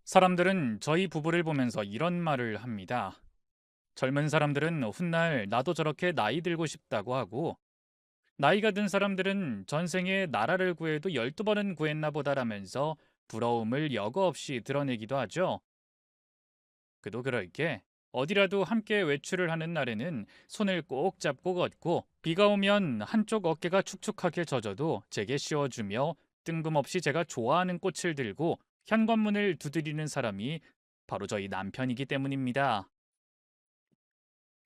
사람들은 저희 부부를 보면서 이런 말을 합니다. 젊은 사람들은 훗날 나도 저렇게 나이 들고 싶다고 하고, 나이가 든 사람들은 전생에 나라를 구해도 12번은 구했나 보다라면서 부러움을 여과 없이 드러내기도 하죠. 그도 그럴 게 어디라도 함께 외출을 하는 날에는 손을 꼭 잡고 걷고, 비가 오면 한쪽 어깨가 축축하게 젖어도 제게 씌워주며 뜬금없이 제가 좋아하는 꽃을 들고 현관문을 두드리는 사람이 바로 저희 남편이기 때문입니다.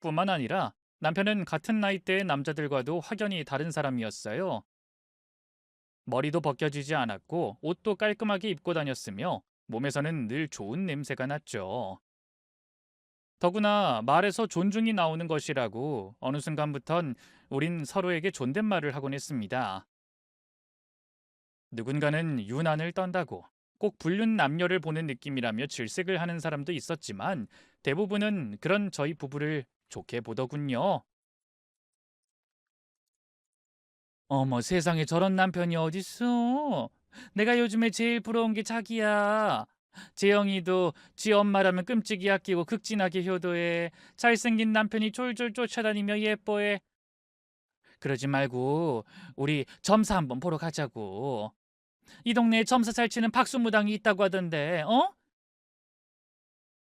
뿐만 아니라 남편은 같은 나이대의 남자들과도 확연히 다른 사람이었어요. 머리도 벗겨지지 않았고 옷도 깔끔하게 입고 다녔으며 몸에서는 늘 좋은 냄새가 났죠. 더구나 말에서 존중이 나오는 것이라고 어느 순간부턴 우린 서로에게 존댓말을 하곤 했습니다. 누군가는 유난을 떤다고 꼭 불륜 남녀를 보는 느낌이라며 질색을 하는 사람도 있었지만 대부분은 그런 저희 부부를 좋게 보더군요. 어머, 세상에 저런 남편이 어딨어? 내가 요즘에 제일 부러운 게 자기야. 재영이도 지 엄마라면 끔찍이 아끼고 극진하게 효도해. 잘생긴 남편이 졸졸 쫓아다니며 예뻐해. 그러지 말고 우리 점사 한번 보러 가자고. 이 동네에 점사 잘 치는 박수무당이 있다고 하던데, 어?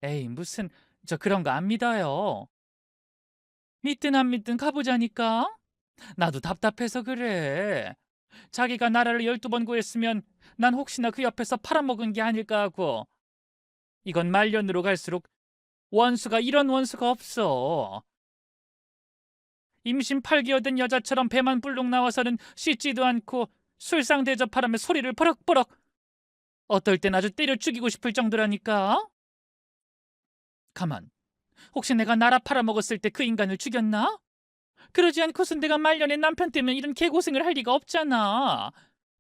에이, 무슨 저 그런 거 안 믿어요. 믿든 안 믿든 가보자니까. 나도 답답해서 그래. 자기가 나라를 12번 구했으면 난 혹시나 그 옆에서 팔아먹은 게 아닐까 하고. 이건 말년으로 갈수록 원수가 이런 원수가 없어. 임신 8개월 된 여자처럼 배만 불룩 나와서는 씻지도 않고 술상 대접하라며 소리를 버럭버럭. 어떨 땐 아주 때려 죽이고 싶을 정도라니까. 가만. 혹시 내가 나라 팔아먹었을 때 그 인간을 죽였나? 그러지 않고선 내가 말년에 남편 때문에 이런 개고생을 할 리가 없잖아.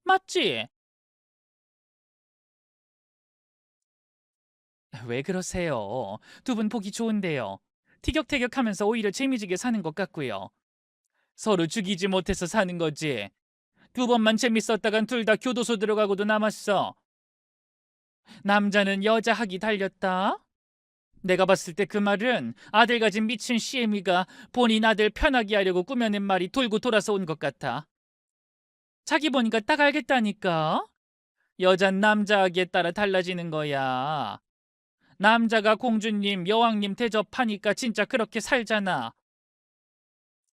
맞지? 왜 그러세요? 두 분 보기 좋은데요. 티격태격하면서 오히려 재미지게 사는 것 같고요. 서로 죽이지 못해서 사는 거지. 두 번만 재밌었다간 둘 다 교도소 들어가고도 남았어. 남자는 여자 학이 달렸다. 내가 봤을 때 그 말은 아들 가진 미친 시애미가 본인 아들 편하게 하려고 꾸며낸 말이 돌고 돌아서 온 것 같아. 자기 보니까 딱 알겠다니까. 여잔 남자에게 따라 달라지는 거야. 남자가 공주님, 여왕님 대접하니까 진짜 그렇게 살잖아.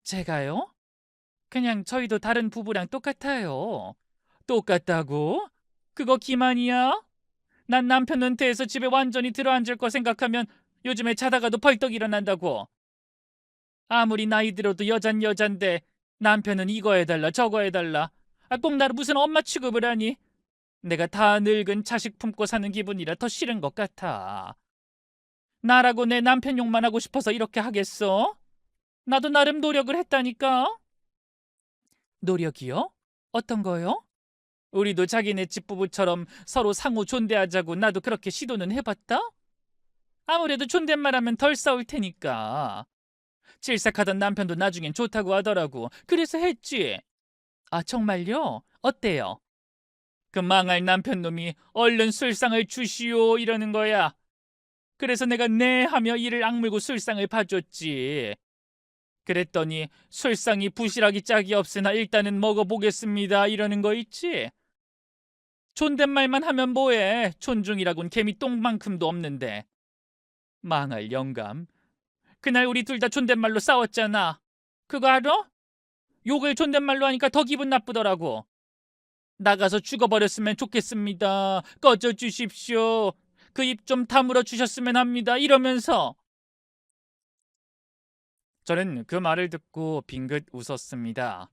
제가요? 그냥 저희도 다른 부부랑 똑같아요. 똑같다고? 그거 기만이야? 난 남편 은퇴해서 집에 완전히 들어앉을 거 생각하면 요즘에 자다가도 벌떡 일어난다고. 아무리 나이 들어도 여잔 여잔데 남편은 이거 해달라 저거 해달라. 꼭 나를 무슨 엄마 취급을 하니? 내가 다 늙은 자식 품고 사는 기분이라 더 싫은 것 같아. 나라고 내 남편 욕만 하고 싶어서 이렇게 하겠어? 나도 나름 노력을 했다니까. 노력이요? 어떤 거요? 우리도 자기네 집 부부처럼 서로 상호 존대하자고 나도 그렇게 시도는 해봤다? 아무래도 존댓말하면 덜 싸울 테니까. 질색하던 남편도 나중엔 좋다고 하더라고. 그래서 했지. 아, 정말요? 어때요? 그 망할 남편 놈이 얼른 술상을 주시오 이러는 거야. 그래서 내가 네 하며 이를 악물고 술상을 봐줬지. 그랬더니 술상이 부실하기 짝이 없으나 일단은 먹어보겠습니다 이러는 거 있지. 존댓말만 하면 뭐해. 존중이라곤 개미 똥만큼도 없는데. 망할 영감. 그날 우리 둘 다 존댓말로 싸웠잖아. 그거 알아? 욕을 존댓말로 하니까 더 기분 나쁘더라고. 나가서 죽어버렸으면 좋겠습니다. 꺼져 주십시오. 그 입 좀 다물어 주셨으면 합니다. 이러면서 저는 그 말을 듣고 빙긋 웃었습니다.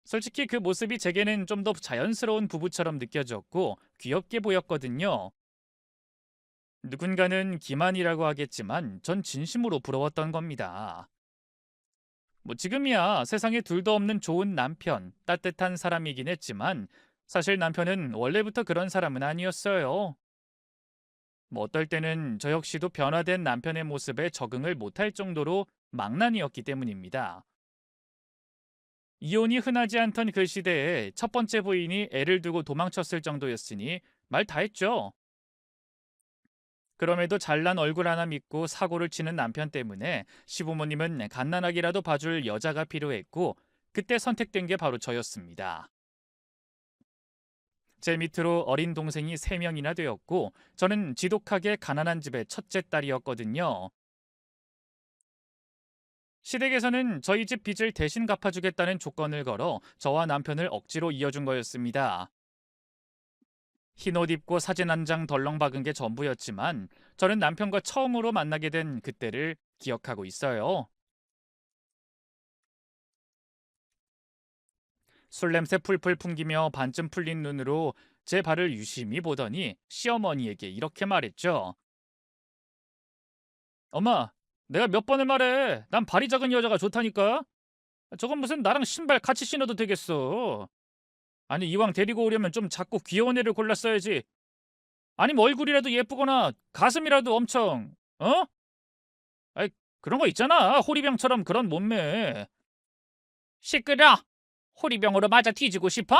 솔직히 그 모습이 제게는 좀 더 자연스러운 부부처럼 느껴졌고 귀엽게 보였거든요. 누군가는 기만이라고 하겠지만 전 진심으로 부러웠던 겁니다. 뭐 지금이야 세상에 둘도 없는 좋은 남편, 따뜻한 사람이긴 했지만 사실 남편은 원래부터 그런 사람은 아니었어요. 뭐 어떨 때는 저 역시도 변화된 남편의 모습에 적응을 못할 정도로 망난이었기 때문입니다. 이혼이 흔하지 않던 그 시대에 첫 번째 부인이 애를 두고 도망쳤을 정도였으니 말 다 했죠. 그럼에도 잘난 얼굴 하나 믿고 사고를 치는 남편 때문에 시부모님은 갓난아기라도 봐줄 여자가 필요했고 그때 선택된 게 바로 저였습니다. 제 밑으로 어린 동생이 3명이나 되었고 저는 지독하게 가난한 집의 첫째 딸이었거든요. 시댁에서는 저희 집 빚을 대신 갚아주겠다는 조건을 걸어 저와 남편을 억지로 이어준 거였습니다. 흰옷 입고 사진 한 장 덜렁 박은 게 전부였지만 저는 남편과 처음으로 만나게 된 그때를 기억하고 있어요. 술 냄새 풀풀 풍기며 반쯤 풀린 눈으로 제 발을 유심히 보더니 시어머니에게 이렇게 말했죠. 엄마, 내가 몇 번을 말해. 난 발이 작은 여자가 좋다니까. 저건 무슨 나랑 신발 같이 신어도 되겠어. 아니 이왕 데리고 오려면 좀 작고 귀여운 애를 골랐어야지. 아니면 얼굴이라도 예쁘거나 가슴이라도 엄청 어? 아이 그런 거 있잖아. 호리병처럼 그런 몸매. 시끄러. 호리병으로 맞아 뒤지고 싶어?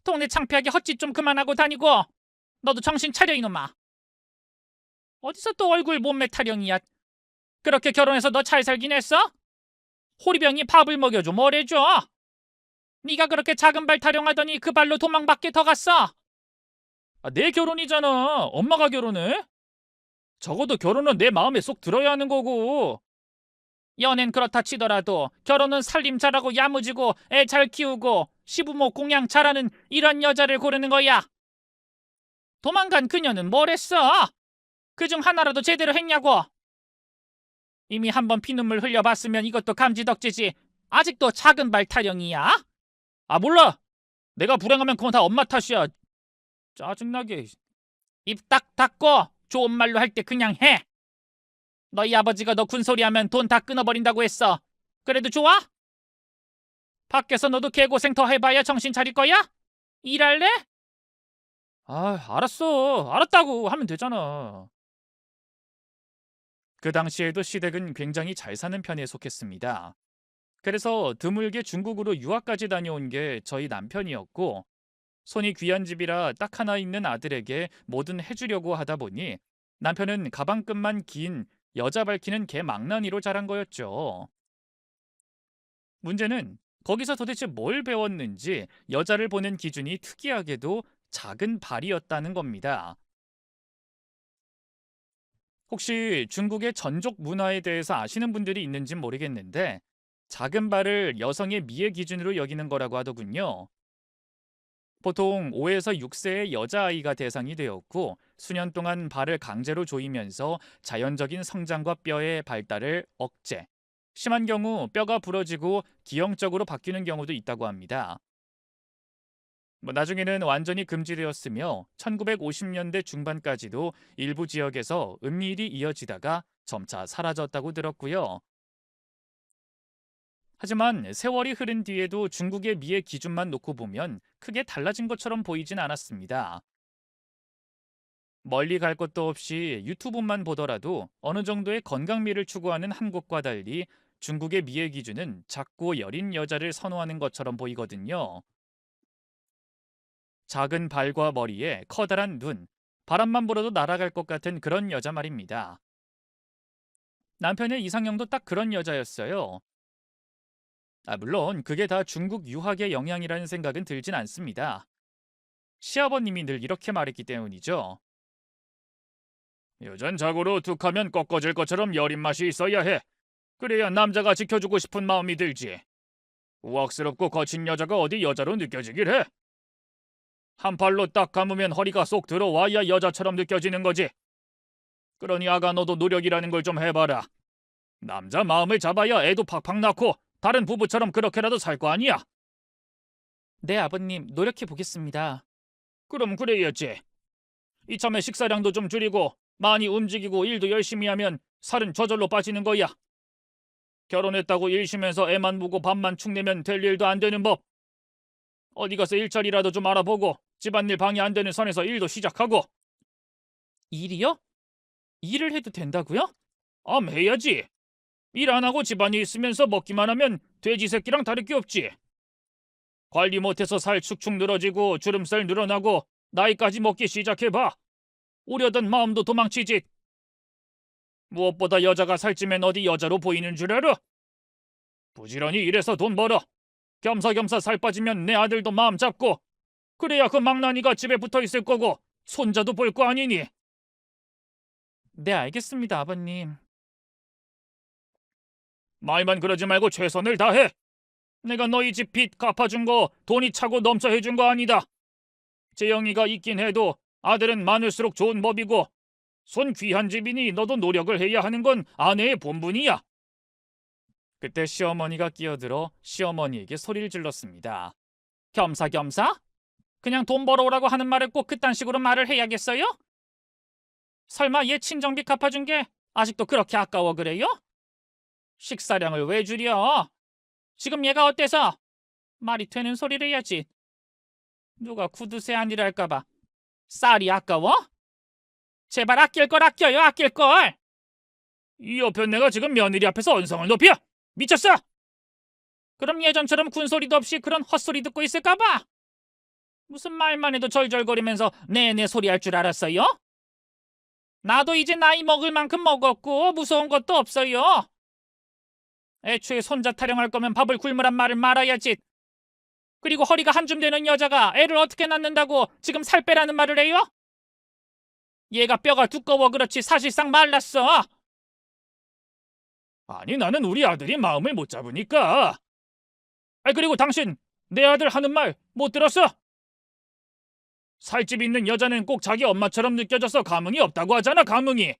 동네 창피하게 헛짓 좀 그만하고 다니고. 너도 정신 차려 이놈아. 어디서 또 얼굴 몸매 타령이야. 그렇게 결혼해서 너 잘 살긴 했어? 호리병이 밥을 먹여줘 뭘 해줘? 네가 그렇게 작은 발 타령하더니 그 발로 도망밖에 더 갔어. 내 결혼이잖아. 엄마가 결혼해? 적어도 결혼은 내 마음에 쏙 들어야 하는 거고. 연애는 그렇다 치더라도 결혼은 살림 잘하고 야무지고 애 잘 키우고 시부모 공양 잘하는 이런 여자를 고르는 거야. 도망간 그녀는 뭘 했어? 그중 하나라도 제대로 했냐고. 이미 한번 피눈물 흘려봤으면 이것도 감지덕지지. 아직도 작은 발 타령이야? 몰라. 내가 불행하면 그건 다 엄마 탓이야. 짜증나게. 입 딱 닫고 좋은 말로 할 때 그냥 해. 너희 아버지가 너 군소리하면 돈 다 끊어버린다고 했어. 그래도 좋아? 밖에서 너도 개고생 더 해봐야 정신 차릴 거야? 일할래? 알았어. 알았다고 하면 되잖아. 그 당시에도 시댁은 굉장히 잘 사는 편에 속했습니다. 그래서 드물게 중국으로 유학까지 다녀온 게 저희 남편이었고 손이 귀한 집이라 딱 하나 있는 아들에게 뭐든 해주려고 하다 보니 남편은 가방끈만 긴 여자 밝히는 개망나니로 자란 거였죠. 문제는 거기서 도대체 뭘 배웠는지 여자를 보는 기준이 특이하게도 작은 발이었다는 겁니다. 혹시 중국의 전족 문화에 대해서 아시는 분들이 있는지 모르겠는데 작은 발을 여성의 미의 기준으로 여기는 거라고 하더군요. 보통 5에서 6세의 여자아이가 대상이 되었고 수년 동안 발을 강제로 조이면서 자연적인 성장과 뼈의 발달을 억제, 심한 경우 뼈가 부러지고 기형적으로 바뀌는 경우도 있다고 합니다. 나중에는 완전히 금지되었으며 1950년대 중반까지도 일부 지역에서 은밀히 이어지다가 점차 사라졌다고 들었고요. 하지만 세월이 흐른 뒤에도 중국의 미의 기준만 놓고 보면 크게 달라진 것처럼 보이진 않았습니다. 멀리 갈 것도 없이 유튜브만 보더라도 어느 정도의 건강미를 추구하는 한국과 달리 중국의 미의 기준은 작고 여린 여자를 선호하는 것처럼 보이거든요. 작은 발과 머리에 커다란 눈, 바람만 불어도 날아갈 것 같은 그런 여자 말입니다. 남편의 이상형도 딱 그런 여자였어요. 물론 그게 다 중국 유학의 영향이라는 생각은 들진 않습니다. 시아버님이 늘 이렇게 말했기 때문이죠. 여잔 자고로 툭하면 꺾어질 것처럼 여린 맛이 있어야 해. 그래야 남자가 지켜주고 싶은 마음이 들지. 우악스럽고 거친 여자가 어디 여자로 느껴지길 해. 한 팔로 딱 감으면 허리가 쏙 들어와야 여자처럼 느껴지는 거지. 그러니 아가 너도 노력이라는 걸 좀 해봐라. 남자 마음을 잡아야 애도 팍팍 낳고 다른 부부처럼 그렇게라도 살 거 아니야. 네 아버님 노력해 보겠습니다. 그럼 그래야지. 이참에 식사량도 좀 줄이고 많이 움직이고 일도 열심히 하면 살은 저절로 빠지는 거야. 결혼했다고 일 쉬면서 애만 보고 밥만 축내면 될 일도 안 되는 법. 어디 가서 일자리라도 좀 알아보고 집안일 방해 안 되는 선에서 일도 시작하고. 일이요? 일을 해도 된다고요? 해야지. 일 안 하고 집안일 있으면서 먹기만 하면 돼지 새끼랑 다를 게 없지. 관리 못해서 살 축축 늘어지고 주름살 늘어나고 나이까지 먹기 시작해봐. 오려던 마음도 도망치지. 무엇보다 여자가 살찌면 어디 여자로 보이는 줄 알아? 부지런히 일해서 돈 벌어. 겸사겸사 살 빠지면 내 아들도 마음 잡고 그래야 그 망나니가 집에 붙어 있을 거고 손자도 볼 거 아니니. 네, 알겠습니다, 아버님. 말만 그러지 말고 최선을 다해. 내가 너희 집 빚 갚아준 거 돈이 차고 넘쳐 해준 거 아니다. 재영이가 있긴 해도 아들은 많을수록 좋은 법이고 손 귀한 집이니 너도 노력을 해야 하는 건 아내의 본분이야. 그때 시어머니가 끼어들어 시어머니에게 소리를 질렀습니다. 겸사겸사? 그냥 돈 벌어오라고 하는 말을 꼭 그딴 식으로 말을 해야겠어요? 설마 얘 친정빚 갚아준 게 아직도 그렇게 아까워 그래요? 식사량을 왜 줄여? 지금 얘가 어때서? 말이 되는 소리를 해야지. 누가 구두쇠 아니랄까봐 쌀이 아까워? 제발 아낄 걸 아껴요, 아낄 걸. 이 옆에 내가 지금 며느리 앞에서 언성을 높여? 미쳤어? 그럼 예전처럼 군소리도 없이 그런 헛소리 듣고 있을까봐? 무슨 말만 해도 절절거리면서 내내 소리할 줄 알았어요? 나도 이제 나이 먹을 만큼 먹었고 무서운 것도 없어요. 애초에 손자 타령할 거면 밥을 굶으란 말을 말아야지. 그리고 허리가 한 줌 되는 여자가 애를 어떻게 낳는다고 지금 살 빼라는 말을 해요? 얘가 뼈가 두꺼워 그렇지 사실상 말랐어. 아니 나는 우리 아들이 마음을 못 잡으니까. 그리고 당신 내 아들 하는 말 못 들었어? 살집 있는 여자는 꼭 자기 엄마처럼 느껴져서 감흥이 없다고 하잖아, 감흥이.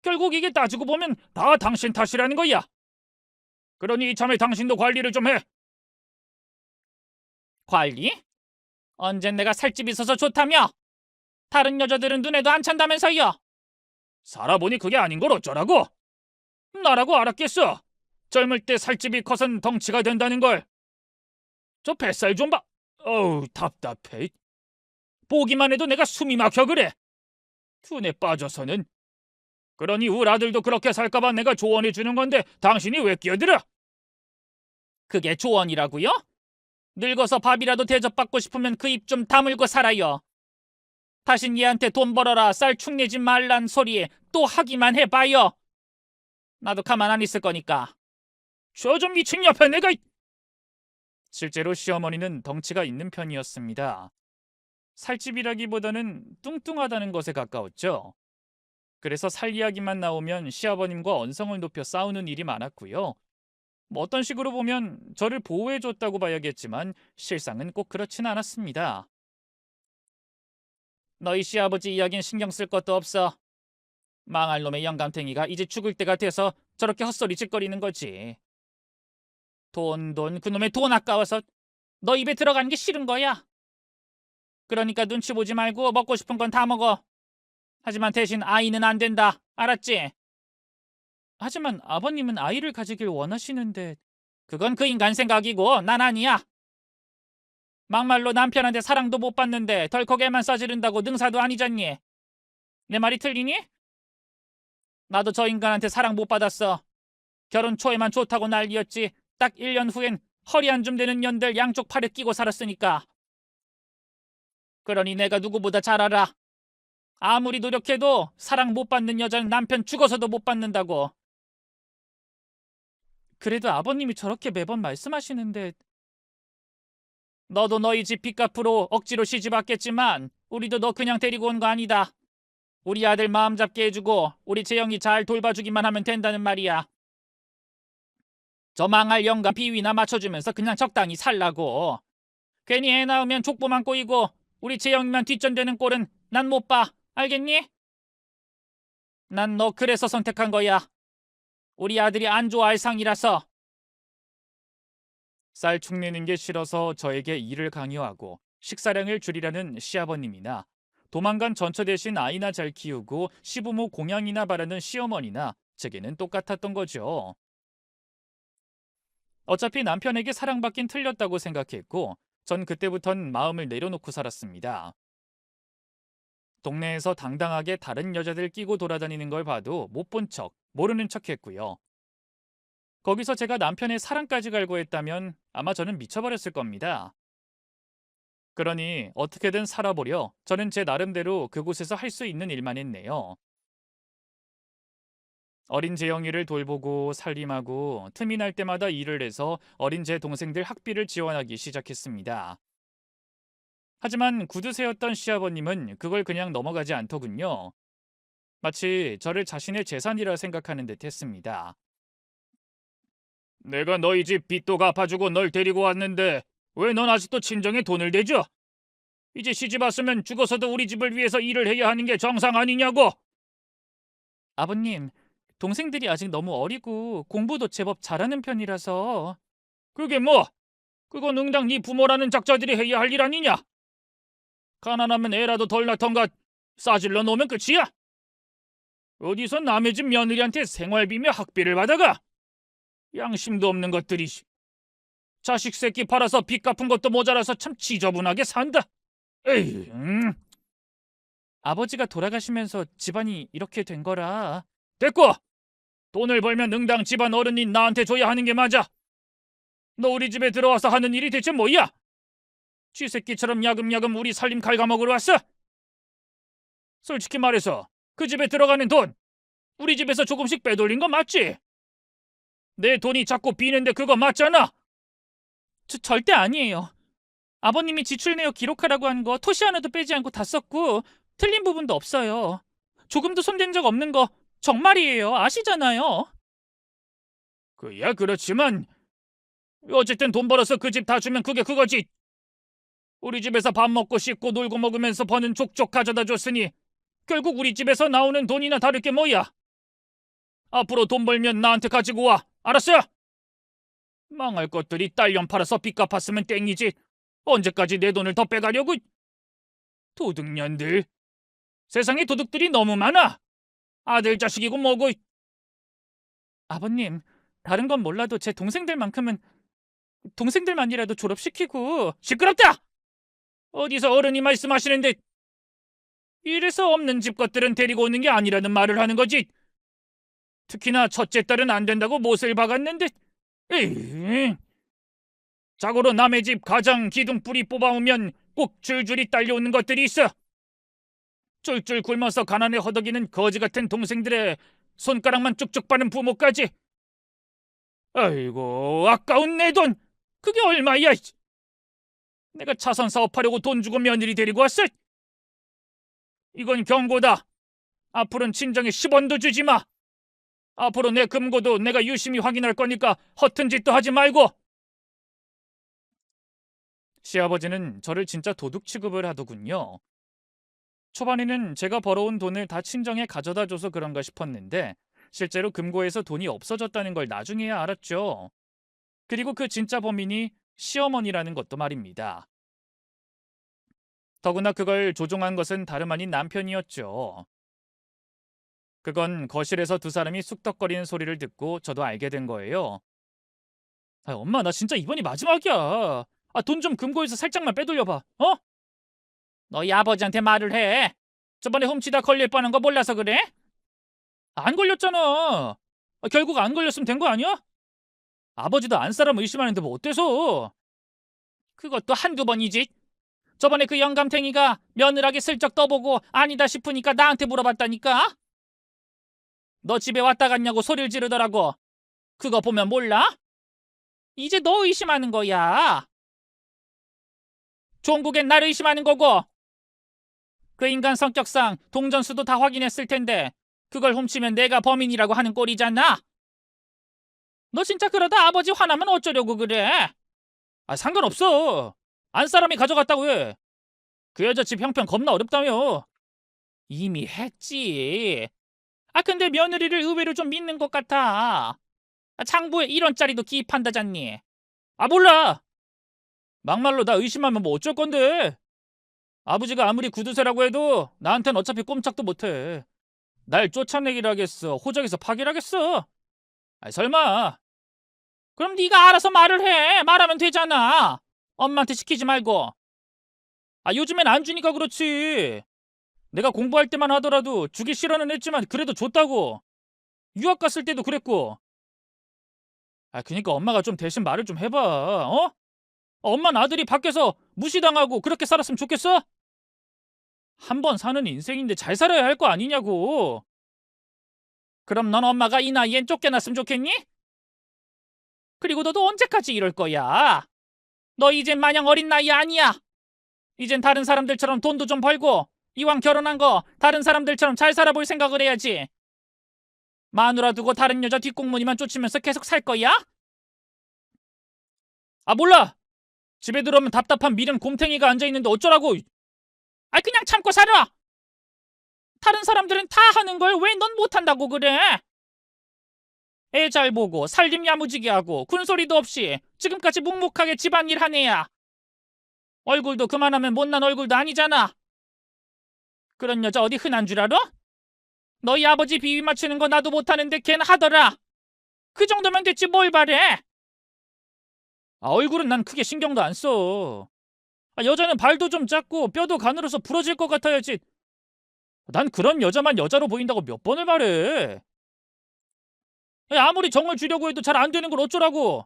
결국 이게 따지고 보면 다 당신 탓이라는 거야. 그러니 이참에 당신도 관리를 좀 해. 관리? 언젠 내가 살집 있어서 좋다며? 다른 여자들은 눈에도 안 찬다면서요? 살아보니 그게 아닌 걸 어쩌라고? 나라고 알았겠어. 젊을 때 살집이 커선 덩치가 된다는 걸. 저 뱃살 좀 봐. 어우 답답해. 보기만 해도 내가 숨이 막혀 그래. 둔에 빠져서는. 그러니 우리 아들도 그렇게 살까봐 내가 조언해 주는 건데 당신이 왜 끼어들어? 그게 조언이라고요? 늙어서 밥이라도 대접받고 싶으면 그 입 좀 다물고 살아요. 다신 얘한테 돈 벌어라 쌀 축내지 말란 소리 또 하기만 해봐요. 나도 가만 안 있을 거니까. 저 좀 미친 옆에 내가. 실제로 시어머니는 덩치가 있는 편이었습니다. 살집이라기보다는 뚱뚱하다는 것에 가까웠죠. 그래서 살 이야기만 나오면 시아버님과 언성을 높여 싸우는 일이 많았고요. 뭐 어떤 식으로 보면 저를 보호해줬다고 봐야겠지만 실상은 꼭 그렇진 않았습니다. 너희 시아버지 이야긴 신경 쓸 것도 없어. 망할 놈의 영감탱이가 이제 죽을 때가 돼서 저렇게 헛소리 짓거리는 거지. 돈, 그놈의 돈 아까워서 너 입에 들어가는 게 싫은 거야. 그러니까 눈치 보지 말고 먹고 싶은 건 다 먹어. 하지만 대신 아이는 안 된다. 알았지? 하지만 아버님은 아이를 가지길 원하시는데 그건 그 인간 생각이고 난 아니야. 막말로 남편한테 사랑도 못 받는데 덜컥 애만 써지른다고 능사도 아니잖니. 내 말이 틀리니? 나도 저 인간한테 사랑 못 받았어. 결혼 초에만 좋다고 난리였지. 딱 1년 후엔 허리 한 줌 되는 년들 양쪽 팔에 끼고 살았으니까. 그러니 내가 누구보다 잘 알아. 아무리 노력해도 사랑 못 받는 여자는 남편 죽어서도 못 받는다고. 그래도 아버님이 저렇게 매번 말씀하시는데 너도 너희 집 빚값으로 억지로 시집 왔겠지만 우리도 너 그냥 데리고 온 거 아니다. 우리 아들 마음 잡게 해주고 우리 재영이 잘 돌봐주기만 하면 된다는 말이야. 저 망할 영감 비위나 맞춰주면서 그냥 적당히 살라고. 괜히 애 낳으면 족보만 꼬이고 우리 재영이만 뒷전되는 꼴은 난 못 봐. 알겠니? 난 너 그래서 선택한 거야. 우리 아들이 안 좋아할 상이라서. 쌀 축내는 게 싫어서 저에게 일을 강요하고 식사량을 줄이라는 시아버님이나 도망간 전처 대신 아이나 잘 키우고 시부모 공양이나 바라는 시어머니나 제게는 똑같았던 거죠. 어차피 남편에게 사랑받긴 틀렸다고 생각했고 전 그때부턴 마음을 내려놓고 살았습니다. 동네에서 당당하게 다른 여자들 끼고 돌아다니는 걸 봐도 못 본 척, 모르는 척 했고요. 거기서 제가 남편의 사랑까지 갈구했다면 아마 저는 미쳐버렸을 겁니다. 그러니 어떻게든 살아보려 저는 제 나름대로 그곳에서 할 수 있는 일만 했네요. 어린 재영이를 돌보고 살림하고 틈이 날 때마다 일을 해서 어린 제 동생들 학비를 지원하기 시작했습니다. 하지만 구두쇠였던 시아버님은 그걸 그냥 넘어가지 않더군요. 마치 저를 자신의 재산이라 생각하는 듯 했습니다. 내가 너희 집 빚도 갚아주고 널 데리고 왔는데 왜 넌 아직도 친정에 돈을 대줘? 이제 시집 왔으면 죽어서도 우리 집을 위해서 일을 해야 하는 게 정상 아니냐고! 아버님, 동생들이 아직 너무 어리고 공부도 제법 잘하는 편이라서. 그게 뭐? 그건 응당 네 부모라는 작자들이 해야 할 일 아니냐? 가난하면 애라도 덜 낳던가 싸질러 놓으면 끝이야? 어디서 남의 집 며느리한테 생활비며 학비를 받아가? 양심도 없는 것들이. 자식 새끼 팔아서 빚 갚은 것도 모자라서 참 지저분하게 산다. 에이, 아버지가 돌아가시면서 집안이 이렇게 된 거라. 됐고! 돈을 벌면 응당 집안 어른이 나한테 줘야 하는 게 맞아. 너 우리 집에 들어와서 하는 일이 대체 뭐야? 쥐새끼처럼 야금야금 우리 살림 갉아먹으러 왔어? 솔직히 말해서 그 집에 들어가는 돈 우리 집에서 조금씩 빼돌린 거 맞지? 내 돈이 자꾸 비는데 그거 맞잖아? 절대 아니에요. 아버님이 지출 내역 기록하라고 한 거 토시 하나도 빼지 않고 다 썼고 틀린 부분도 없어요. 조금도 손댄 적 없는 거 정말이에요. 아시잖아요. 그야 그렇지만 어쨌든 돈 벌어서 그 집 다 주면 그게 그거지. 우리 집에서 밥 먹고 씻고 놀고 먹으면서 버는 족족 가져다 줬으니 결국 우리 집에서 나오는 돈이나 다를 게 뭐야. 앞으로 돈 벌면 나한테 가지고 와. 알았어? 망할 것들이 딸년 팔아서 빚 갚았으면 땡이지. 언제까지 내 돈을 더 빼가려고. 도둑년들. 세상에 도둑들이 너무 많아. 아들 자식이고 뭐고. 아버님, 다른 건 몰라도 제 동생들만큼은 동생들만이라도 졸업시키고. 시끄럽다! 어디서 어른이 말씀하시는데 이래서 없는 집 것들은 데리고 오는 게 아니라는 말을 하는 거지. 특히나 첫째 딸은 안 된다고 못을 박았는데. 에이. 자고로 남의 집 가장 기둥뿌리 뽑아오면 꼭 줄줄이 딸려오는 것들이 있어. 쫄쫄 굶어서 가난에 허덕이는 거지 같은 동생들의 손가락만 쭉쭉 빠는 부모까지. 아이고 아까운 내 돈. 그게 얼마야. 내가 차선 사업하려고 돈 주고 며느리 데리고 왔어. 이건 경고다. 앞으로는 친정에 10원도 주지 마. 앞으로 내 금고도 내가 유심히 확인할 거니까 허튼 짓도 하지 말고. 시아버지는 저를 진짜 도둑 취급을 하더군요. 초반에는 제가 벌어온 돈을 다 친정에 가져다 줘서 그런가 싶었는데 실제로 금고에서 돈이 없어졌다는 걸 나중에야 알았죠. 그리고 그 진짜 범인이 시어머니라는 것도 말입니다. 더구나 그걸 조종한 것은 다름 아닌 남편이었죠. 그건 거실에서 두 사람이 쑥덕거리는 소리를 듣고 저도 알게 된 거예요. 엄마, 나 진짜 이번이 마지막이야. 돈 좀 금고에서 살짝만 빼돌려봐. 어? 너희 아버지한테 말을 해. 저번에 훔치다 걸릴 뻔한 거 몰라서 그래? 안 걸렸잖아. 결국 안 걸렸으면 된 거 아니야? 아버지도 안 사람 의심하는데 뭐 어때서? 그것도 한두 번이지. 저번에 그 영감탱이가 며느라게 슬쩍 떠보고 아니다 싶으니까 나한테 물어봤다니까? 너 집에 왔다 갔냐고 소리를 지르더라고. 그거 보면 몰라? 이제 너 의심하는 거야. 종국엔 날 의심하는 거고. 그 인간 성격상 동전수도 다 확인했을 텐데 그걸 훔치면 내가 범인이라고 하는 꼴이잖아. 너 진짜 그러다 아버지 화나면 어쩌려고 그래? 상관없어. 안 사람이 가져갔다고 해. 그 여자 집 형편 겁나 어렵다며. 이미 했지. 근데 며느리를 의외로 좀 믿는 것 같아. 장부에 1원짜리도 기입한다잖니. 몰라. 막말로 나 의심하면 뭐 어쩔 건데. 아버지가 아무리 구두쇠라고 해도 나한텐 어차피 꼼짝도 못해. 날 쫓아내기를 하겠어. 호적에서 파기를 하겠어. 설마. 그럼 네가 알아서 말을 해. 말하면 되잖아. 엄마한테 시키지 말고. 요즘엔 안 주니까 그렇지. 내가 공부할 때만 하더라도 주기 싫어는 했지만 그래도 줬다고. 유학 갔을 때도 그랬고. 그니까 엄마가 좀 대신 말을 좀 해봐. 어? 엄마는 아들이 밖에서 무시당하고 그렇게 살았으면 좋겠어? 한 번 사는 인생인데 잘 살아야 할 거 아니냐고. 그럼 넌 엄마가 이 나이엔 쫓겨났으면 좋겠니? 그리고 너도 언제까지 이럴 거야? 너 이젠 마냥 어린 나이 아니야. 이젠 다른 사람들처럼 돈도 좀 벌고 이왕 결혼한 거 다른 사람들처럼 잘 살아볼 생각을 해야지. 마누라 두고 다른 여자 뒷공무니만 쫓으면서 계속 살 거야? 아 몰라. 집에 들어오면 답답한 미련 곰탱이가 앉아있는데 어쩌라고. 아 그냥 참고 살아. 다른 사람들은 다 하는 걸 왜 넌 못한다고 그래? 애 잘 보고 살림 야무지게 하고 군소리도 없이 지금까지 묵묵하게 집안일 한 애야. 얼굴도 그만하면 못난 얼굴도 아니잖아. 그런 여자 어디 흔한 줄 알아? 너희 아버지 비위 맞추는 거 나도 못하는데 걔는 하더라. 그 정도면 됐지 뭘 바래. 아, 얼굴은 난 크게 신경도 안 써. 아, 여자는 발도 좀 작고 뼈도 가늘어서 부러질 것 같아야지. 난 그런 여자만 여자로 보인다고 몇 번을 말해. 아무리 정을 주려고 해도 잘 안 되는 걸 어쩌라고.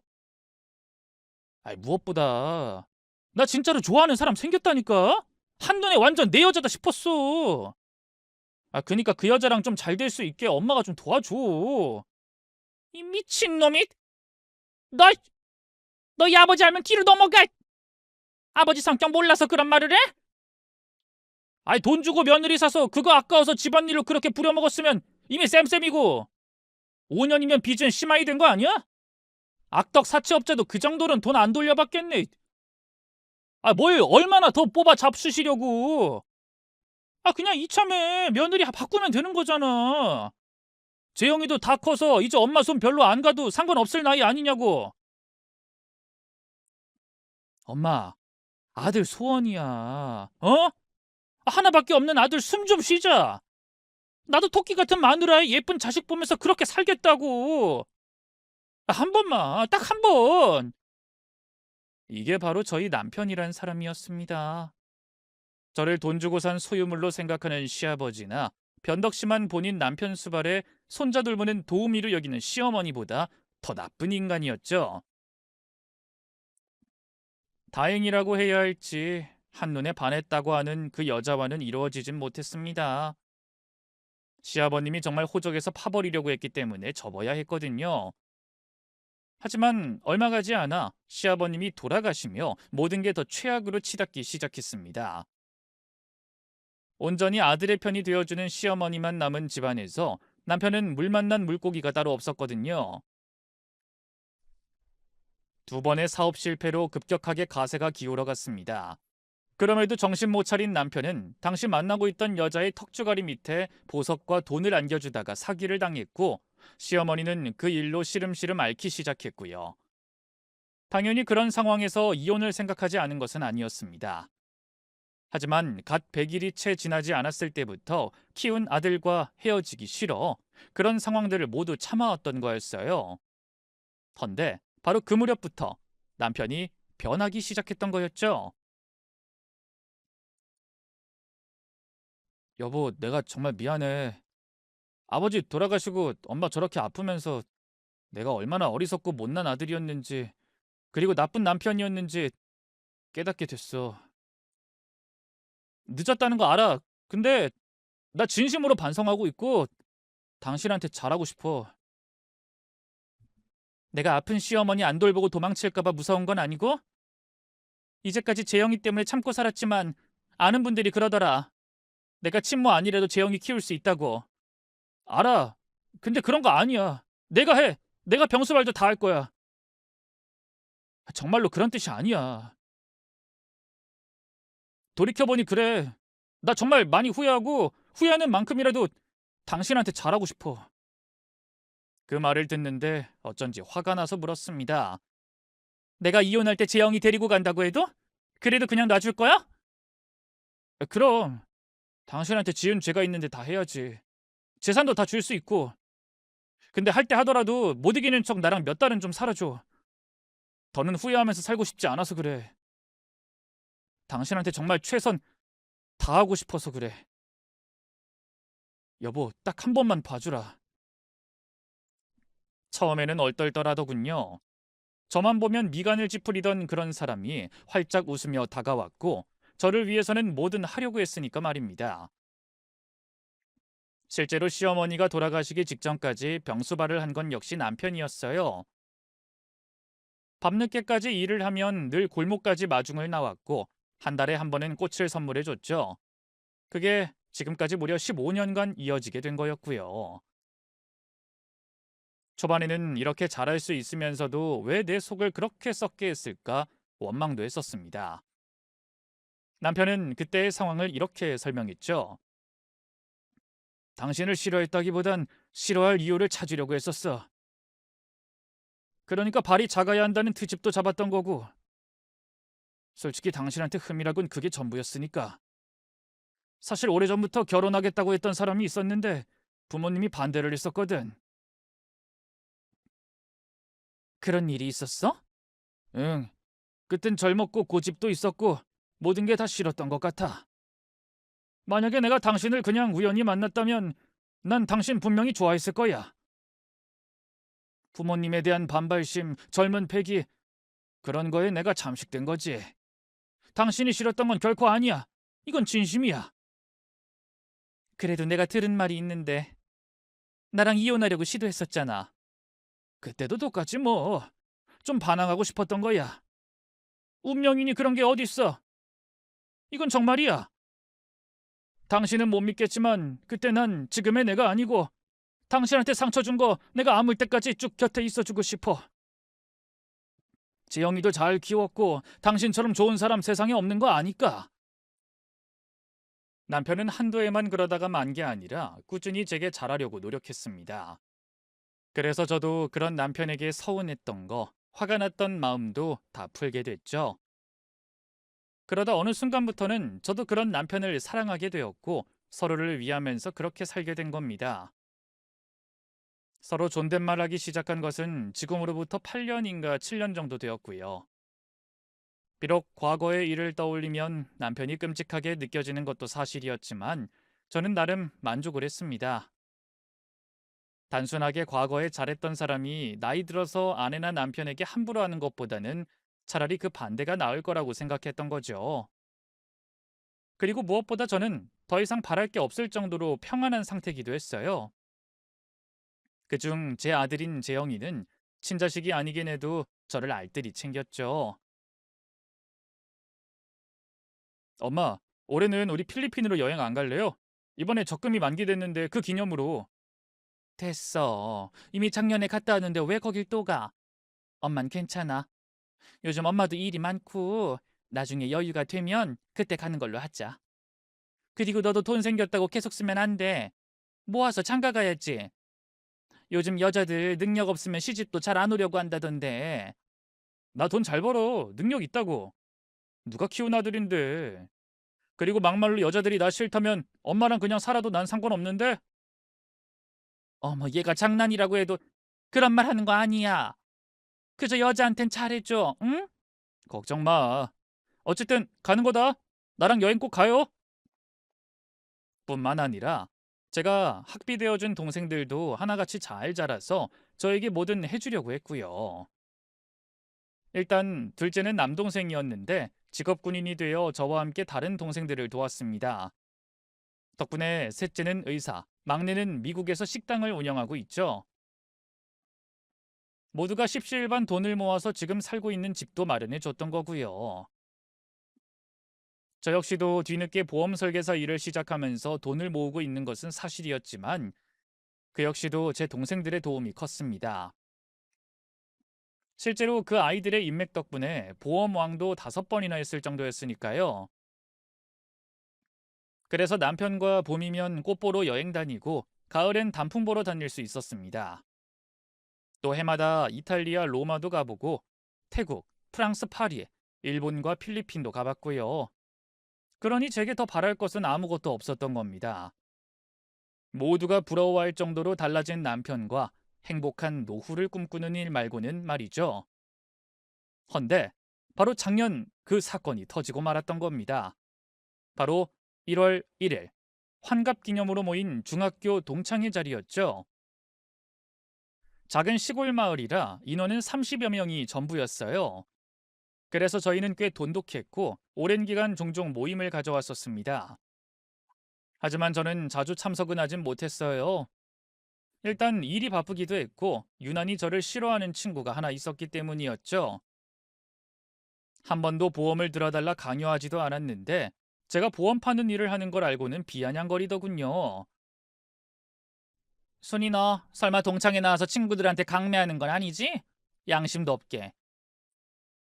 아이, 무엇보다 나 진짜로 좋아하는 사람 생겼다니까? 한눈에 완전 내 여자다 싶었어. 아, 그니까 그 여자랑 좀 잘 될 수 있게 엄마가 좀 도와줘. 이 미친놈이. 너, 너희 아버지 알면 뒤로 넘어가. 아버지 성격 몰라서 그런 말을 해? 아이, 돈 주고 며느리 사서 그거 아까워서 집안일로 그렇게 부려먹었으면 이미 쌤쌤이고 5년이면 빚은 심하이 된 거 아니야? 악덕 사채업자도 그 정도는 돈 안 돌려받겠네. 아, 뭘 얼마나 더 뽑아 잡수시려고. 아, 그냥 이참에 며느리 바꾸면 되는 거잖아. 재영이도 다 커서 이제 엄마 손 별로 안 가도 상관없을 나이 아니냐고. 엄마, 아들 소원이야. 어? 하나밖에 없는 아들 숨 좀 쉬자. 나도 토끼 같은 마누라의 예쁜 자식 보면서 그렇게 살겠다고. 한 번만, 딱 한 번. 이게 바로 저희 남편이란 사람이었습니다. 저를 돈 주고 산 소유물로 생각하는 시아버지나 변덕심한 본인 남편 수발에 손자 돌보는 도우미로 여기는 시어머니보다 더 나쁜 인간이었죠. 다행이라고 해야 할지 한눈에 반했다고 하는 그 여자와는 이루어지진 못했습니다. 시아버님이 정말 호적에서 파버리려고 했기 때문에 접어야 했거든요. 하지만 얼마 가지 않아 시아버님이 돌아가시며 모든 게 더 최악으로 치닫기 시작했습니다. 온전히 아들의 편이 되어주는 시어머니만 남은 집안에서 남편은 물 만난 물고기가 따로 없었거든요. 두 번의 사업 실패로 급격하게 가세가 기울어갔습니다. 그럼에도 정신 못 차린 남편은 당시 만나고 있던 여자의 턱주가리 밑에 보석과 돈을 안겨주다가 사기를 당했고 시어머니는 그 일로 시름시름 앓기 시작했고요. 당연히 그런 상황에서 이혼을 생각하지 않은 것은 아니었습니다. 하지만 갓 100일이 채 지나지 않았을 때부터 키운 아들과 헤어지기 싫어 그런 상황들을 모두 참아왔던 거였어요. 헌데 바로 그 무렵부터 남편이 변하기 시작했던 거였죠. 여보, 내가 정말 미안해. 아버지 돌아가시고 엄마 저렇게 아프면서 내가 얼마나 어리석고 못난 아들이었는지 그리고 나쁜 남편이었는지 깨닫게 됐어. 늦었다는 거 알아. 근데 나 진심으로 반성하고 있고 당신한테 잘하고 싶어. 내가 아픈 시어머니 안 돌보고 도망칠까봐 무서운 건 아니고 이제까지 재영이 때문에 참고 살았지만 아는 분들이 그러더라. 내가 친모 아니래도 재영이 키울 수 있다고. 알아. 근데 그런 거 아니야. 내가 해. 내가 병수발도 다 할 거야. 정말로 그런 뜻이 아니야. 돌이켜보니 그래. 나 정말 많이 후회하고 후회하는 만큼이라도 당신한테 잘하고 싶어. 그 말을 듣는데 어쩐지 화가 나서 물었습니다. 내가 이혼할 때 재영이 데리고 간다고 해도? 그래도 그냥 놔줄 거야? 그럼 당신한테 지은 죄가 있는데 다 해야지. 재산도 다 줄 수 있고. 근데 할 때 하더라도 못 이기는 척 나랑 몇 달은 좀 살아줘. 더는 후회하면서 살고 싶지 않아서 그래. 당신한테 정말 최선 다하고 싶어서 그래. 여보, 딱 한 번만 봐주라. 처음에는 얼떨떨하더군요. 저만 보면 미간을 찌푸리던 그런 사람이 활짝 웃으며 다가왔고 저를 위해서는 뭐든 하려고 했으니까 말입니다. 실제로 시어머니가 돌아가시기 직전까지 병수발을 한 건 역시 남편이었어요. 밤늦게까지 일을 하면 늘 골목까지 마중을 나왔고 한 달에 한 번은 꽃을 선물해 줬죠. 그게 지금까지 무려 15년간 이어지게 된 거였고요. 초반에는 이렇게 잘할 수 있으면서도 왜 내 속을 그렇게 썩게 했을까 원망도 했었습니다. 남편은 그때의 상황을 이렇게 설명했죠. 당신을 싫어했다기보단 싫어할 이유를 찾으려고 했었어. 그러니까 발이 작아야 한다는 트집도 잡았던 거고. 솔직히 당신한테 흠이라곤 그게 전부였으니까. 사실 오래전부터 결혼하겠다고 했던 사람이 있었는데 부모님이 반대를 했었거든. 그런 일이 있었어? 응. 그땐 젊었고 고집도 있었고 모든 게 다 싫었던 것 같아. 만약에 내가 당신을 그냥 우연히 만났다면 난 당신 분명히 좋아했을 거야. 부모님에 대한 반발심, 젊은 패기, 그런 거에 내가 잠식된 거지. 당신이 싫었던 건 결코 아니야. 이건 진심이야. 그래도 내가 들은 말이 있는데 나랑 이혼하려고 시도했었잖아. 그때도 똑같지 뭐. 좀 반항하고 싶었던 거야. 운명이니 그런 게 어딨어. 이건 정말이야. 당신은 못 믿겠지만 그때 난 지금의 내가 아니고 당신한테 상처 준 거 내가 아물 때까지 쭉 곁에 있어주고 싶어. 지영이도 잘 키웠고 당신처럼 좋은 사람 세상에 없는 거 아니까. 남편은 한두 해만 그러다가 만 게 아니라 꾸준히 제게 잘하려고 노력했습니다. 그래서 저도 그런 남편에게 서운했던 거, 화가 났던 마음도 다 풀게 됐죠. 그러다 어느 순간부터는 저도 그런 남편을 사랑하게 되었고 서로를 위하면서 그렇게 살게 된 겁니다. 서로 존댓말하기 시작한 것은 지금으로부터 8년인가 7년 정도 되었고요. 비록 과거의 일을 떠올리면 남편이 끔찍하게 느껴지는 것도 사실이었지만 저는 나름 만족을 했습니다. 단순하게 과거에 잘했던 사람이 나이 들어서 아내나 남편에게 함부로 하는 것보다는 차라리 그 반대가 나을 거라고 생각했던 거죠. 그리고 무엇보다 저는 더 이상 바랄 게 없을 정도로 평안한 상태이기도 했어요. 그중 제 아들인 재영이는 친자식이 아니긴 해도 저를 알뜰히 챙겼죠. 엄마, 올해는 우리 필리핀으로 여행 안 갈래요? 이번에 적금이 만기됐는데 그 기념으로. 됐어. 이미 작년에 갔다 왔는데 왜 거길 또 가? 엄만 괜찮아. 요즘 엄마도 일이 많고 나중에 여유가 되면 그때 가는 걸로 하자. 그리고 너도 돈 생겼다고 계속 쓰면 안 돼. 모아서 장가 가야지. 요즘 여자들 능력 없으면 시집도 잘 안 오려고 한다던데. 나 돈 잘 벌어. 능력 있다고. 누가 키운 아들인데. 그리고 막말로 여자들이 나 싫다면 엄마랑 그냥 살아도 난 상관없는데? 어머, 얘가 장난이라고 해도 그런 말 하는 거 아니야. 그저 여자한텐 잘해줘, 응? 걱정 마. 어쨌든 가는 거다. 나랑 여행 꼭 가요. 뿐만 아니라 제가 학비되어준 동생들도 하나같이 잘 자라서 저에게 뭐든 해주려고 했고요. 일단 둘째는 남동생이었는데 직업 군인이 되어 저와 함께 다른 동생들을 도왔습니다. 덕분에 셋째는 의사, 막내는 미국에서 식당을 운영하고 있죠. 모두가 십시일반 돈을 모아서 지금 살고 있는 집도 마련해 줬던 거고요. 저 역시도 뒤늦게 보험 설계사 일을 시작하면서 돈을 모으고 있는 것은 사실이었지만 그 역시도 제 동생들의 도움이 컸습니다. 실제로 그 아이들의 인맥 덕분에 보험왕도 5번이나 했을 정도였으니까요. 그래서 남편과 봄이면 꽃 보러 여행 다니고 가을엔 단풍 보러 다닐 수 있었습니다. 또 해마다 이탈리아 로마도 가보고 태국, 프랑스 파리, 일본과 필리핀도 가봤고요. 그러니 제게 더 바랄 것은 아무것도 없었던 겁니다. 모두가 부러워할 정도로 달라진 남편과 행복한 노후를 꿈꾸는 일 말고는 말이죠. 헌데 바로 작년 그 사건이 터지고 말았던 겁니다. 바로 1월 1일 환갑 기념으로 모인 중학교 동창회 자리였죠. 작은 시골 마을이라 인원은 30여 명이 전부였어요. 그래서 저희는 꽤 돈독했고 오랜 기간 종종 모임을 가져왔었습니다. 하지만 저는 자주 참석은 하진 못했어요. 일단 일이 바쁘기도 했고 유난히 저를 싫어하는 친구가 하나 있었기 때문이었죠. 한 번도 보험을 들어달라 강요하지도 않았는데 제가 보험 파는 일을 하는 걸 알고는 비아냥거리더군요. 순이 너 설마 동창회 나와서 친구들한테 강매하는 건 아니지? 양심도 없게.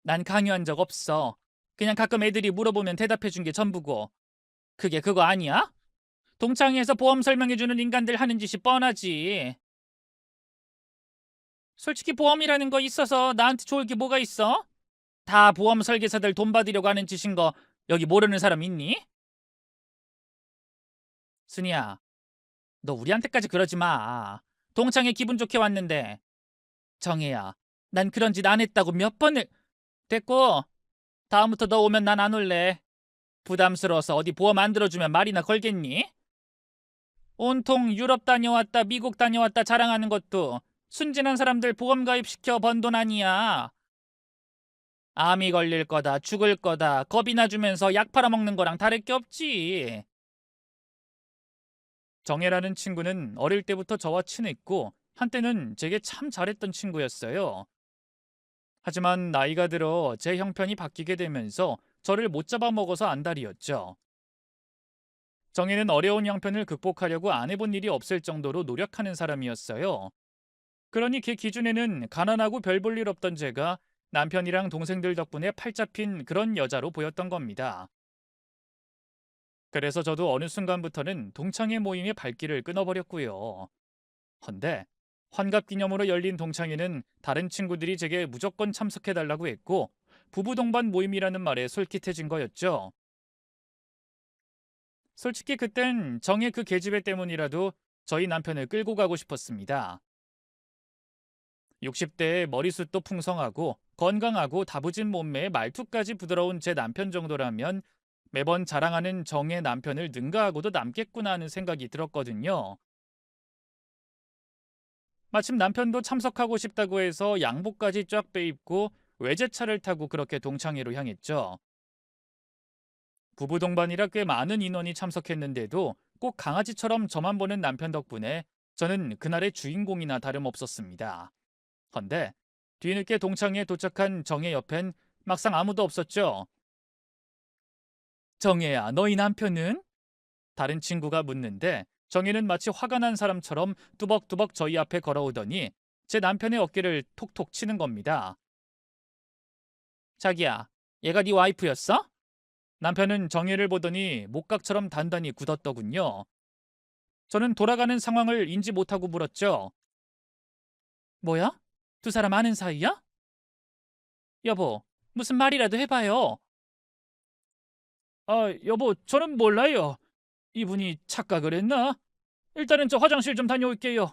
난 강요한 적 없어. 그냥 가끔 애들이 물어보면 대답해 준 게 전부고. 그게 그거 아니야? 동창회에서 보험 설명해주는 인간들 하는 짓이 뻔하지. 솔직히 보험이라는 거 있어서 나한테 좋을 게 뭐가 있어? 다 보험 설계사들 돈 받으려고 하는 짓인 거 여기 모르는 사람 있니? 순이야, 너 우리한테까지 그러지 마. 동창회 기분 좋게 왔는데. 정혜야, 난 그런 짓 안 했다고 몇 번을. 됐고, 다음부터 너 오면 난 안 올래. 부담스러워서 어디 보험 안 들어주면 말이나 걸겠니? 온통 유럽 다녀왔다, 미국 다녀왔다 자랑하는 것도 순진한 사람들 보험 가입시켜 번 돈 아니야. 암이 걸릴 거다, 죽을 거다, 겁이나 주면서 약 팔아먹는 거랑 다를 게 없지. 정혜라는 친구는 어릴 때부터 저와 친했고 한때는 제게 참 잘했던 친구였어요. 하지만 나이가 들어 제 형편이 바뀌게 되면서 저를 못 잡아먹어서 안달이었죠. 정혜는 어려운 형편을 극복하려고 안 해본 일이 없을 정도로 노력하는 사람이었어요. 그러니 걔 기준에는 가난하고 별 볼 일 없던 제가 남편이랑 동생들 덕분에 팔 잡힌 그런 여자로 보였던 겁니다. 그래서 저도 어느 순간부터는 동창회 모임의 발길을 끊어버렸고요. 헌데 환갑 기념으로 열린 동창회는 다른 친구들이 제게 무조건 참석해달라고 했고 부부 동반 모임이라는 말에 솔깃해진 거였죠. 솔직히 그땐 정의 그 계집애 때문이라도 저희 남편을 끌고 가고 싶었습니다. 60대에 머리숱도 풍성하고 건강하고 다부진 몸매에 말투까지 부드러운 제 남편 정도라면 매번 자랑하는 정의 남편을 능가하고도 남겠구나 하는 생각이 들었거든요. 마침 남편도 참석하고 싶다고 해서 양복까지 쫙 빼입고 외제차를 타고 그렇게 동창회로 향했죠. 부부 동반이라 꽤 많은 인원이 참석했는데도 꼭 강아지처럼 저만 보는 남편 덕분에 저는 그날의 주인공이나 다름없었습니다. 헌데 뒤늦게 동창회에 도착한 정혜 옆엔 막상 아무도 없었죠. 정혜야, 너희 남편은? 다른 친구가 묻는데 정혜는 마치 화가 난 사람처럼 뚜벅뚜벅 저희 앞에 걸어오더니 제 남편의 어깨를 톡톡 치는 겁니다. 자기야, 얘가 네 와이프였어? 남편은 정혜를 보더니 목각처럼 단단히 굳었더군요. 저는 돌아가는 상황을 인지 못하고 물었죠. 뭐야? 두 사람 아는 사이야? 여보, 무슨 말이라도 해봐요. 아, 여보, 저는 몰라요. 이분이 착각을 했나? 일단은 저 화장실 좀 다녀올게요.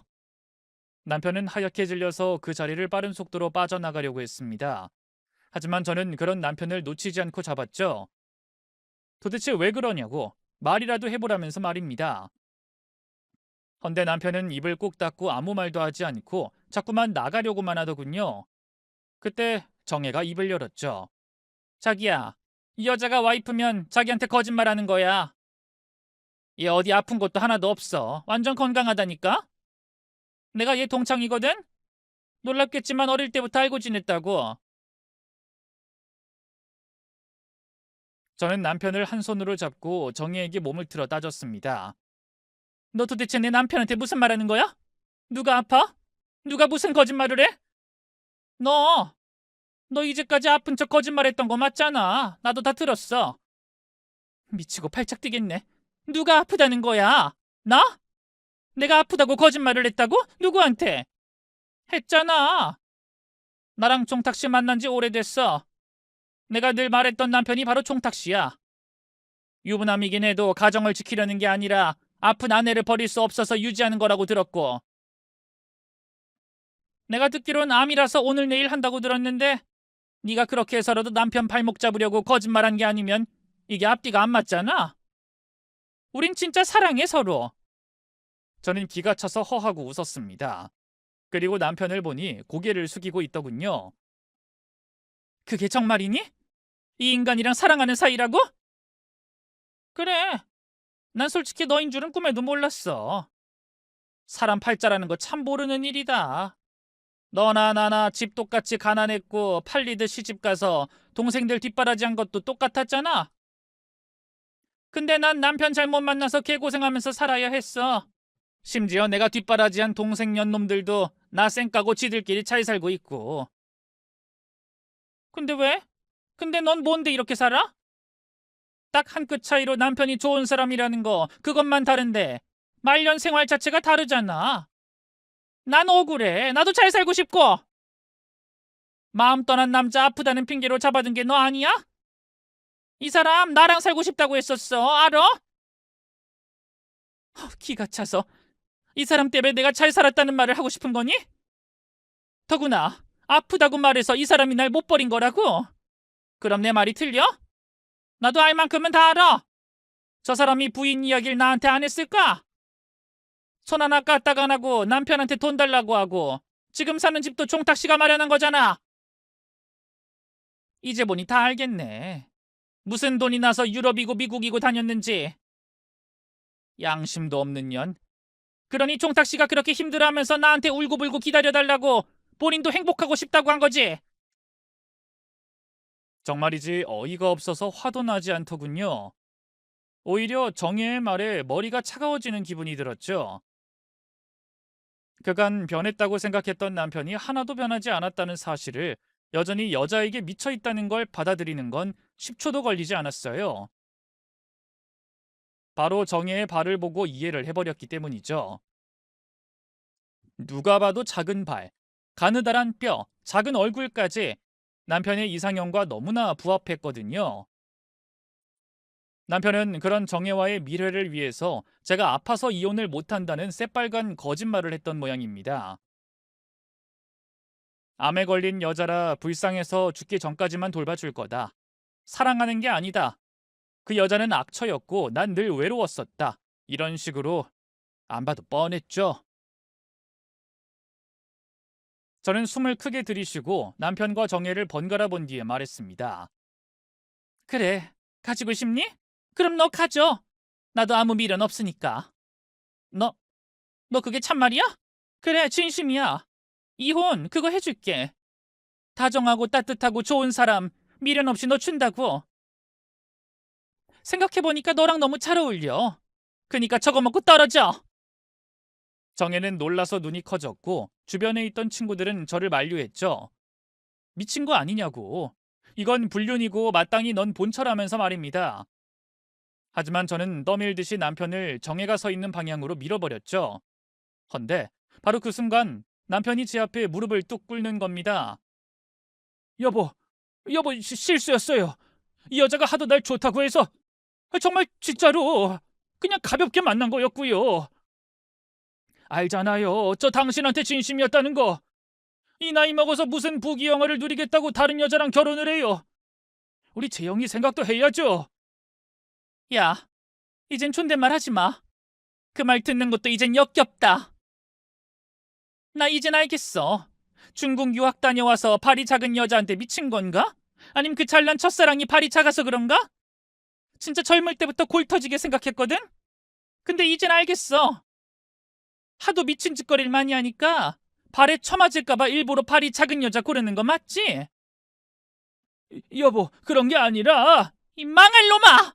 남편은 하얗게 질려서 그 자리를 빠른 속도로 빠져나가려고 했습니다. 하지만 저는 그런 남편을 놓치지 않고 잡았죠. 도대체 왜 그러냐고 말이라도 해보라면서 말입니다. 헌데 남편은 입을 꾹 닫고 아무 말도 하지 않고 자꾸만 나가려고만 하더군요. 그때 정혜가 입을 열었죠. 자기야, 이 여자가 와이프면 자기한테 거짓말하는 거야. 얘 어디 아픈 것도 하나도 없어. 완전 건강하다니까? 내가 얘 동창이거든? 놀랍겠지만 어릴 때부터 알고 지냈다고. 저는 남편을 한 손으로 잡고 정혜에게 몸을 틀어 따졌습니다. 너 도대체 내 남편한테 무슨 말하는 거야? 누가 아파? 누가 무슨 거짓말을 해? 너, 너 이제까지 아픈 척 거짓말했던 거 맞잖아. 나도 다 들었어. 미치고 팔짝 뛰겠네. 누가 아프다는 거야? 나? 내가 아프다고 거짓말을 했다고? 누구한테? 했잖아. 나랑 종탁 씨 만난 지 오래됐어. 내가 늘 말했던 남편이 바로 종탁 씨야. 유부남이긴 해도 가정을 지키려는 게 아니라 아픈 아내를 버릴 수 없어서 유지하는 거라고 들었고. 내가 듣기론 암이라서 오늘 내일 한다고 들었는데 네가 그렇게 해서라도 남편 발목 잡으려고 거짓말한 게 아니면 이게 앞뒤가 안 맞잖아. 우린 진짜 사랑해 서로. 저는 기가 차서 허하고 웃었습니다. 그리고 남편을 보니 고개를 숙이고 있더군요. 그게 정말이니? 이 인간이랑 사랑하는 사이라고? 그래. 난 솔직히 너인 줄은 꿈에도 몰랐어. 사람 팔자라는 거 참 모르는 일이다. 너나 나나 집 똑같이 가난했고 팔리듯 시집가서 동생들 뒷바라지한 것도 똑같았잖아. 근데 난 남편 잘못 만나서 개고생하면서 살아야 했어. 심지어 내가 뒷바라지한 동생 년놈들도 나 쌩까고 지들끼리 잘 살고 있고. 근데 왜? 근데 넌 뭔데 이렇게 살아? 딱 한 끗 차이로 남편이 좋은 사람이라는 거 그것만 다른데 말년 생활 자체가 다르잖아. 난 억울해. 나도 잘 살고 싶고. 마음 떠난 남자 아프다는 핑계로 잡아둔 게 너 아니야? 이 사람 나랑 살고 싶다고 했었어. 알아? 기가 차서 이 사람 때문에 내가 잘 살았다는 말을 하고 싶은 거니? 더구나 아프다고 말해서 이 사람이 날 못 버린 거라고? 그럼 내 말이 틀려? 나도 알 만큼은 다 알아. 저 사람이 부인 이야기를 나한테 안 했을까? 손 하나 까딱 안 하고 남편한테 돈 달라고 하고 지금 사는 집도 종탁 씨가 마련한 거잖아. 이제 보니 다 알겠네. 무슨 돈이 나서 유럽이고 미국이고 다녔는지. 양심도 없는 년. 그러니 종탁 씨가 그렇게 힘들어하면서 나한테 울고불고 기다려달라고 본인도 행복하고 싶다고 한 거지. 정말이지 어이가 없어서 화도 나지 않더군요. 오히려 정혜의 말에 머리가 차가워지는 기분이 들었죠. 그간 변했다고 생각했던 남편이 하나도 변하지 않았다는 사실을 여전히 여자에게 미쳐 있다는 걸 받아들이는 건 10초도 걸리지 않았어요. 바로 정혜의 발을 보고 이해를 해버렸기 때문이죠. 누가 봐도 작은 발, 가느다란 뼈, 작은 얼굴까지 남편의 이상형과 너무나 부합했거든요. 남편은 그런 정혜와의 미래를 위해서 제가 아파서 이혼을 못한다는 새빨간 거짓말을 했던 모양입니다. 암에 걸린 여자라 불쌍해서 죽기 전까지만 돌봐줄 거다. 사랑하는 게 아니다. 그 여자는 악처였고 난 늘 외로웠었다. 이런 식으로 안 봐도 뻔했죠. 저는 숨을 크게 들이쉬고 남편과 정혜를 번갈아 본 뒤에 말했습니다. 그래, 가지고 싶니? 그럼 너 가져. 나도 아무 미련 없으니까. 너, 너 그게 참말이야? 그래, 진심이야. 이혼 그거 해줄게. 다정하고 따뜻하고 좋은 사람 미련 없이 너 준다고. 생각해보니까 너랑 너무 잘 어울려. 그니까 저거 먹고 떨어져. 정혜는 놀라서 눈이 커졌고 주변에 있던 친구들은 저를 만류했죠. 미친 거 아니냐고. 이건 불륜이고 마땅히 넌 본처라면서 말입니다. 하지만 저는 떠밀듯이 남편을 정혜가 서 있는 방향으로 밀어버렸죠. 헌데 바로 그 순간 남편이 제 앞에 무릎을 뚝 꿇는 겁니다. 여보, 실수였어요. 이 여자가 하도 날 좋다고 해서 정말 진짜로 그냥 가볍게 만난 거였고요. 알잖아요. 저 당신한테 진심이었다는 거. 이 나이 먹어서 무슨 부귀영화를 누리겠다고 다른 여자랑 결혼을 해요. 우리 재영이 생각도 해야죠. 야, 이젠 존댓말 하지 마. 그 말 듣는 것도 이젠 역겹다. 나 이젠 알겠어. 중국 유학 다녀와서 발이 작은 여자한테 미친 건가? 아님 그 잘난 첫사랑이 발이 작아서 그런가? 진짜 젊을 때부터 골 터지게 생각했거든? 근데 이젠 알겠어. 하도 미친 짓거리를 많이 하니까 발에 처맞을까봐 일부러 발이 작은 여자 고르는 거 맞지? 여보, 그런 게 아니라 이 망할 놈아!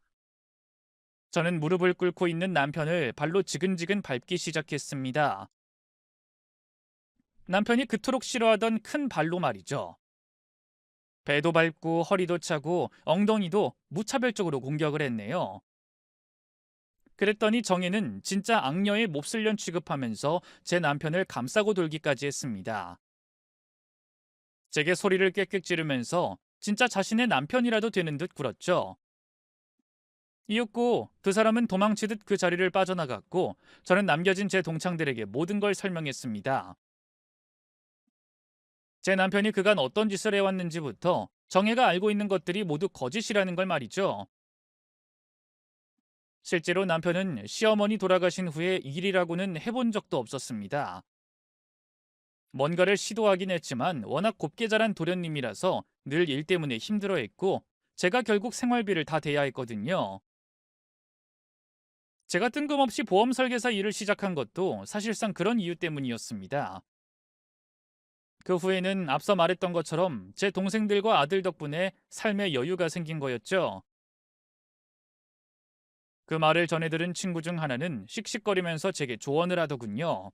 저는 무릎을 꿇고 있는 남편을 발로 지근지근 밟기 시작했습니다. 남편이 그토록 싫어하던 큰 발로 말이죠. 배도 밟고 허리도 차고 엉덩이도 무차별적으로 공격을 했네요. 그랬더니 정혜는 진짜 악녀의 몹쓸년 취급하면서 제 남편을 감싸고 돌기까지 했습니다. 제게 소리를 꽥꽥 지르면서 진짜 자신의 남편이라도 되는 듯 굴었죠. 이윽고 두 사람은 도망치듯 그 자리를 빠져나갔고 저는 남겨진 제 동창들에게 모든 걸 설명했습니다. 제 남편이 그간 어떤 짓을 해왔는지부터 정혜가 알고 있는 것들이 모두 거짓이라는 걸 말이죠. 실제로 남편은 시어머니 돌아가신 후에 일이라고는 해본 적도 없었습니다. 뭔가를 시도하긴 했지만 워낙 곱게 자란 도련님이라서 늘 일 때문에 힘들어했고 제가 결국 생활비를 다 대야 했거든요. 제가 뜬금없이 보험 설계사 일을 시작한 것도 사실상 그런 이유 때문이었습니다. 그 후에는 앞서 말했던 것처럼 제 동생들과 아들 덕분에 삶의 여유가 생긴 거였죠. 그 말을 전해 들은 친구 중 하나는 씩씩거리면서 제게 조언을 하더군요.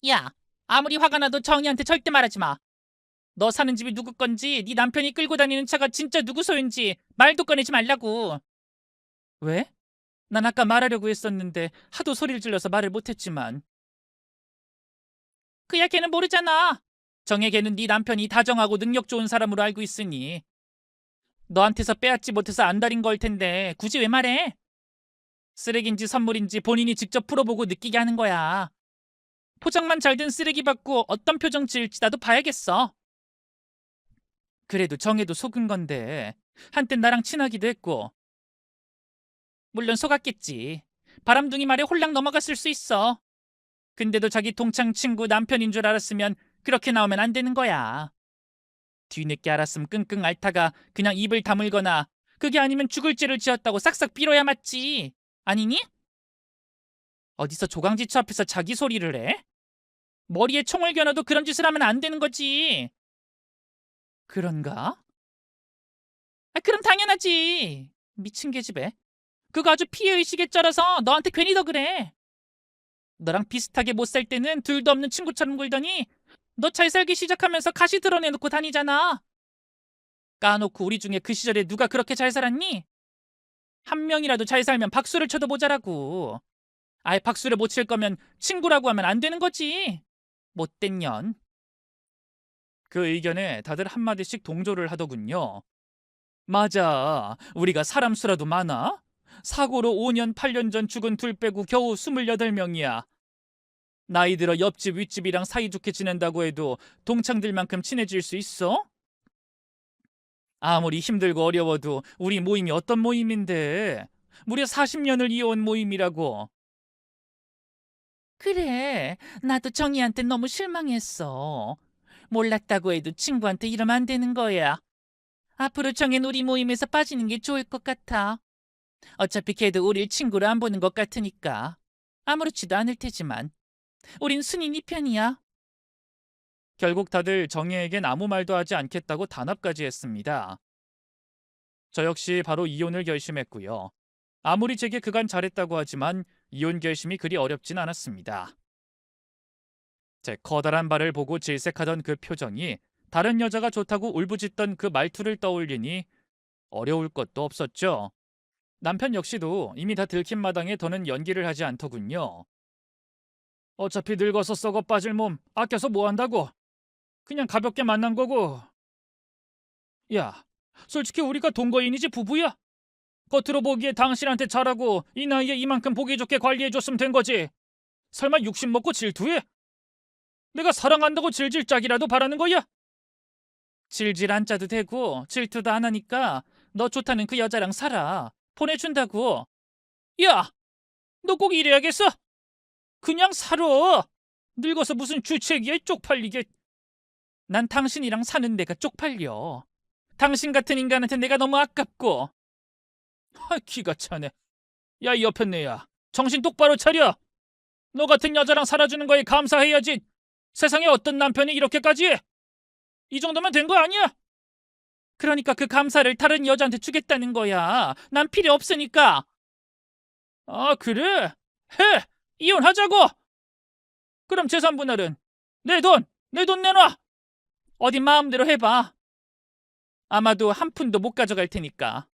야, 아무리 화가 나도 정희한테 절대 말하지 마. 너 사는 집이 누구 건지, 네 남편이 끌고 다니는 차가 진짜 누구 소유인지 말도 꺼내지 말라고. 왜? 난 아까 말하려고 했었는데 하도 소리를 질러서 말을 못했지만. 그야 걔는 모르잖아. 정혜 걔는 네 남편이 다정하고 능력 좋은 사람으로 알고 있으니. 너한테서 빼앗지 못해서 안달인 걸 텐데 굳이 왜 말해? 쓰레기인지 선물인지 본인이 직접 풀어보고 느끼게 하는 거야. 포장만 잘 된 쓰레기 받고 어떤 표정 지을지 나도 봐야겠어. 그래도 정해도 속은 건데 한땐 나랑 친하기도 했고. 물론 속았겠지. 바람둥이 말에 홀랑 넘어갔을 수 있어. 근데도 자기 동창 친구 남편인 줄 알았으면 그렇게 나오면 안 되는 거야. 뒤늦게 알았으면 끙끙 앓다가 그냥 입을 다물거나 그게 아니면 죽을 죄를 지었다고 싹싹 빌어야 맞지. 아니니? 어디서 조강지처 앞에서 자기 소리를 해? 머리에 총을 겨눠도 그런 짓을 하면 안 되는 거지. 그런가? 그럼 당연하지. 미친 계집애. 그거 아주 피해의식에 쩔어서 너한테 괜히 더 그래. 너랑 비슷하게 못 살 때는 둘도 없는 친구처럼 굴더니 너 잘 살기 시작하면서 가시 드러내놓고 다니잖아. 까놓고 우리 중에 그 시절에 누가 그렇게 잘 살았니? 한 명이라도 잘 살면 박수를 쳐도 모자라고. 아예 박수를 못 칠 거면 친구라고 하면 안 되는 거지. 못된 년. 그 의견에 다들 한마디씩 동조를 하더군요. 맞아. 우리가 사람 수라도 많아? 사고로 5년, 8년 전 죽은 둘 빼고 겨우 28명이야. 나이 들어 옆집, 윗집이랑 사이좋게 지낸다고 해도 동창들만큼 친해질 수 있어? 아무리 힘들고 어려워도 우리 모임이 어떤 모임인데? 무려 40년을 이어온 모임이라고. 그래, 나도 정희한테 너무 실망했어. 몰랐다고 해도 친구한테 이러면 안 되는 거야. 앞으로 정희는 우리 모임에서 빠지는 게 좋을 것 같아. 어차피 걔도 우릴 친구로 안 보는 것 같으니까. 아무렇지도 않을 테지만. 우린 순이 네 편이야. 결국 다들 정혜에겐 아무 말도 하지 않겠다고 단합까지 했습니다. 저 역시 바로 이혼을 결심했고요. 아무리 제게 그간 잘했다고 하지만 이혼 결심이 그리 어렵진 않았습니다. 제 커다란 발을 보고 질색하던 그 표정이 다른 여자가 좋다고 울부짖던 그 말투를 떠올리니 어려울 것도 없었죠. 남편 역시도 이미 다 들킨 마당에 더는 연기를 하지 않더군요. 어차피 늙어서 썩어 빠질 몸 아껴서 뭐 한다고. 그냥 가볍게 만난 거고. 야, 솔직히 우리가 동거인이지 부부야? 겉으로 보기에 당신한테 잘하고 이 나이에 이만큼 보기 좋게 관리해줬으면 된 거지. 설마 욕심 먹고 질투해? 내가 사랑한다고 질질 짝이라도 바라는 거야? 질질 안 짜도 되고 질투도 안 하니까 너 좋다는 그 여자랑 살아. 보내준다고. 야, 너 꼭 이래야겠어? 그냥 살아. 늙어서 무슨 주책이야 쪽팔리게. 난 당신이랑 사는 데가 쪽팔려. 당신 같은 인간한테 내가 너무 아깝고. 기가 차네. 야, 이 여편네야. 정신 똑바로 차려. 너 같은 여자랑 살아주는 거에 감사해야지. 세상에 어떤 남편이 이렇게까지 해? 이 정도면 된 거 아니야? 그러니까 그 감사를 다른 여자한테 주겠다는 거야. 난 필요 없으니까. 아, 그래? 해! 이혼하자고! 그럼 재산 분할은? 내 돈 내놔! 어디 마음대로 해봐. 아마도 한 푼도 못 가져갈 테니까.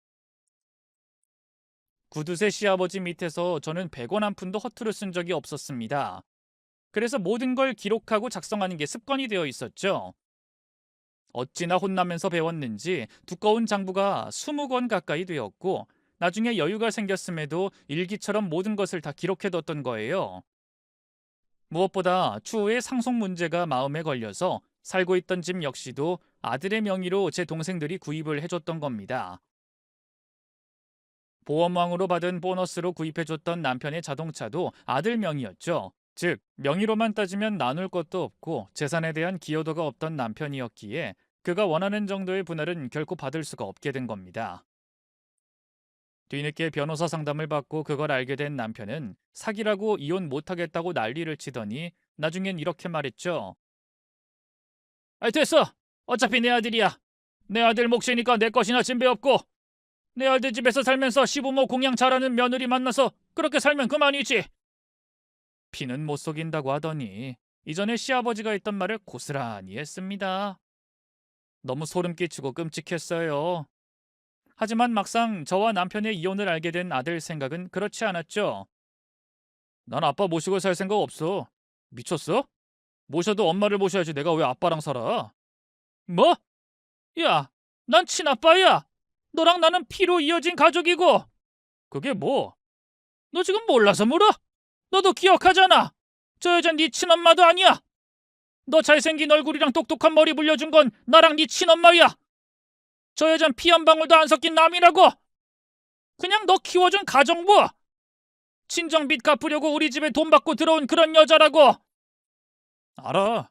구두쇠 시아버지 밑에서 저는 100원 한 푼도 허투루 쓴 적이 없었습니다. 그래서 모든 걸 기록하고 작성하는 게 습관이 되어 있었죠. 어찌나 혼나면서 배웠는지 두꺼운 장부가 20권 가까이 되었고 나중에 여유가 생겼음에도 일기처럼 모든 것을 다 기록해뒀던 거예요. 무엇보다 추후에 상속 문제가 마음에 걸려서 살고 있던 집 역시도 아들의 명의로 제 동생들이 구입을 해줬던 겁니다. 보험왕으로 받은 보너스로 구입해줬던 남편의 자동차도 아들 명의였죠. 즉, 명의로만 따지면 나눌 것도 없고 재산에 대한 기여도가 없던 남편이었기에 그가 원하는 정도의 분할은 결코 받을 수가 없게 된 겁니다. 뒤늦게 변호사 상담을 받고 그걸 알게 된 남편은 사기라고 이혼 못하겠다고 난리를 치더니 나중엔 이렇게 말했죠. 아이, 됐어. 어차피 내 아들이야. 내 아들 몫이니까 내 것이나 진배 없고, 내 아들 집에서 살면서 시부모 공양 잘하는 며느리 만나서 그렇게 살면 그만이지. 피는 못 속인다고 하더니 이전에 시아버지가 했던 말을 고스란히 했습니다. 너무 소름 끼치고 끔찍했어요. 하지만 막상 저와 남편의 이혼을 알게 된 아들 생각은 그렇지 않았죠. 난 아빠 모시고 살 생각 없어. 미쳤어? 모셔도 엄마를 모셔야지 내가 왜 아빠랑 살아? 뭐? 야, 난 친아빠야. 너랑 나는 피로 이어진 가족이고. 그게 뭐? 너 지금 몰라서 물어? 너도 기억하잖아. 저 여자 네 친엄마도 아니야. 너 잘생긴 얼굴이랑 똑똑한 머리 물려준 건 나랑 네 친엄마야. 저 여잔 피 한 방울도 안 섞인 남이라고. 그냥 너 키워준 가정부. 친정빚 갚으려고 우리 집에 돈 받고 들어온 그런 여자라고. 알아.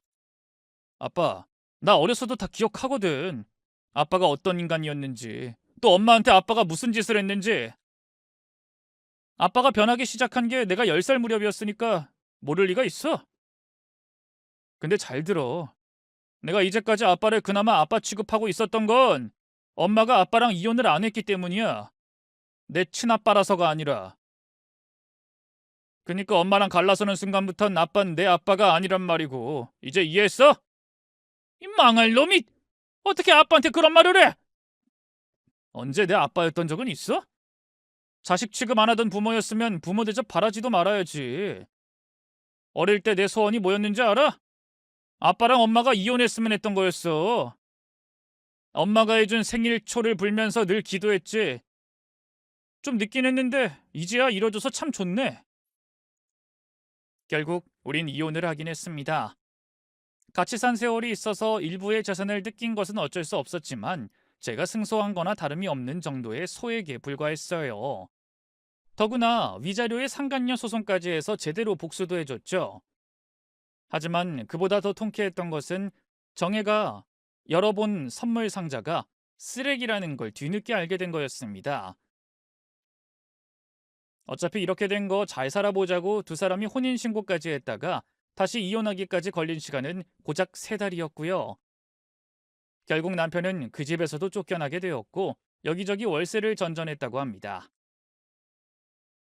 아빠, 나 어렸어도 다 기억하거든. 아빠가 어떤 인간이었는지, 또 엄마한테 아빠가 무슨 짓을 했는지. 아빠가 변하기 시작한 게 내가 10살 무렵이었으니까 모를 리가 있어. 근데 잘 들어. 내가 이제까지 아빠를 그나마 아빠 취급하고 있었던 건 엄마가 아빠랑 이혼을 안 했기 때문이야. 내 친아빠라서가 아니라. 그니까 엄마랑 갈라서는 순간부턴 아빠는 내 아빠가 아니란 말이고. 이제 이해했어? 이 망할 놈이 어떻게 아빠한테 그런 말을 해? 언제 내 아빠였던 적은 있어? 자식 취급 안 하던 부모였으면 부모 대접 바라지도 말아야지. 어릴 때 내 소원이 뭐였는지 알아? 아빠랑 엄마가 이혼했으면 했던 거였어. 엄마가 해준 생일초를 불면서 늘 기도했지. 좀 늦긴 했는데 이제야 이뤄줘서 참 좋네. 결국 우린 이혼을 하긴 했습니다. 같이 산 세월이 있어서 일부의 재산을 뜯긴 것은 어쩔 수 없었지만 제가 승소한 거나 다름이 없는 정도의 소액에 불과했어요. 더구나 위자료의 상간녀 소송까지 해서 제대로 복수도 해줬죠. 하지만 그보다 더 통쾌했던 것은 정혜가 열어본 선물 상자가 쓰레기라는 걸 뒤늦게 알게 된 거였습니다. 어차피 이렇게 된 거 잘 살아보자고 두 사람이 혼인신고까지 했다가 다시 이혼하기까지 걸린 시간은 고작 3달이었고요. 결국 남편은 그 집에서도 쫓겨나게 되었고 여기저기 월세를 전전했다고 합니다.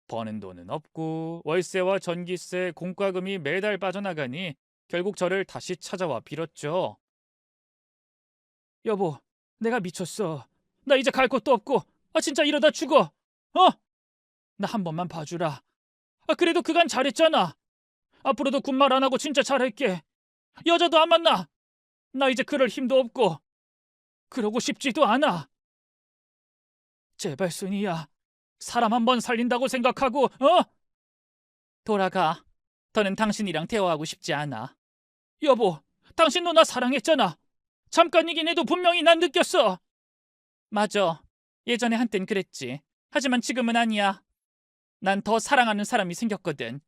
버는 돈은 없고 월세와 전기세, 공과금이 매달 빠져나가니 결국 저를 다시 찾아와 빌었죠. 여보, 내가 미쳤어. 나 이제 갈 곳도 없고, 진짜 이러다 죽어. 나 한 번만 봐주라. 그래도 그간 잘했잖아. 앞으로도 군말 안 하고 진짜 잘할게. 여자도 안 만나. 나 이제 그럴 힘도 없고, 그러고 싶지도 않아. 제발 순이야. 사람 한 번 살린다고 생각하고, 돌아가. 더는 당신이랑 대화하고 싶지 않아. 여보, 당신도 나 사랑했잖아. 잠깐이긴 해도 분명히 난 느꼈어. 맞아. 예전에 한땐 그랬지. 하지만 지금은 아니야. 난 더 사랑하는 사람이 생겼거든.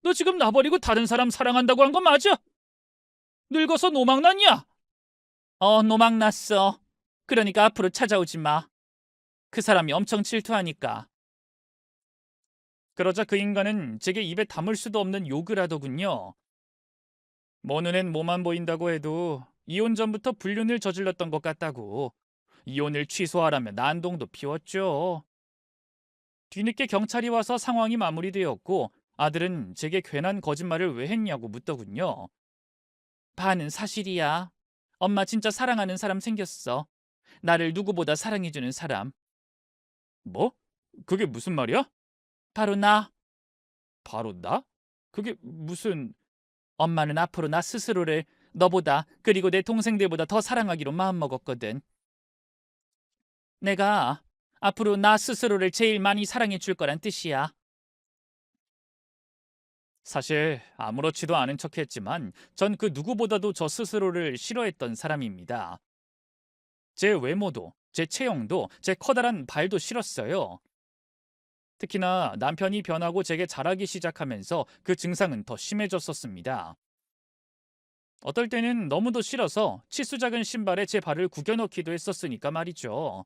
너 지금 나 버리고 다른 사람 사랑한다고 한 거 맞아? 늙어서 노망났냐? 노망났어. 그러니까 앞으로 찾아오지 마. 그 사람이 엄청 질투하니까. 그러자 그 인간은 제게 입에 담을 수도 없는 욕을 하더군요. 뭐 눈엔 뭐만 보인다고 해도 이혼 전부터 불륜을 저질렀던 것 같다고. 이혼을 취소하라며 난동도 피웠죠. 뒤늦게 경찰이 와서 상황이 마무리되었고 아들은 제게 괜한 거짓말을 왜 했냐고 묻더군요. 반은 사실이야. 엄마 진짜 사랑하는 사람 생겼어. 나를 누구보다 사랑해주는 사람. 뭐? 그게 무슨 말이야? 바로 나. 바로 나? 그게 무슨... 엄마는 앞으로 나 스스로를 너보다 그리고 내 동생들보다 더 사랑하기로 마음먹었거든. 내가 앞으로 나 스스로를 제일 많이 사랑해 줄 거란 뜻이야. 사실 아무렇지도 않은 척했지만 전 그 누구보다도 저 스스로를 싫어했던 사람입니다. 제 외모도, 제 체형도, 제 커다란 발도 싫었어요. 특히나 남편이 변하고 제게 잘하기 시작하면서 그 증상은 더 심해졌었습니다. 어떨 때는 너무도 싫어서 치수 작은 신발에 제 발을 구겨 넣기도 했었으니까 말이죠.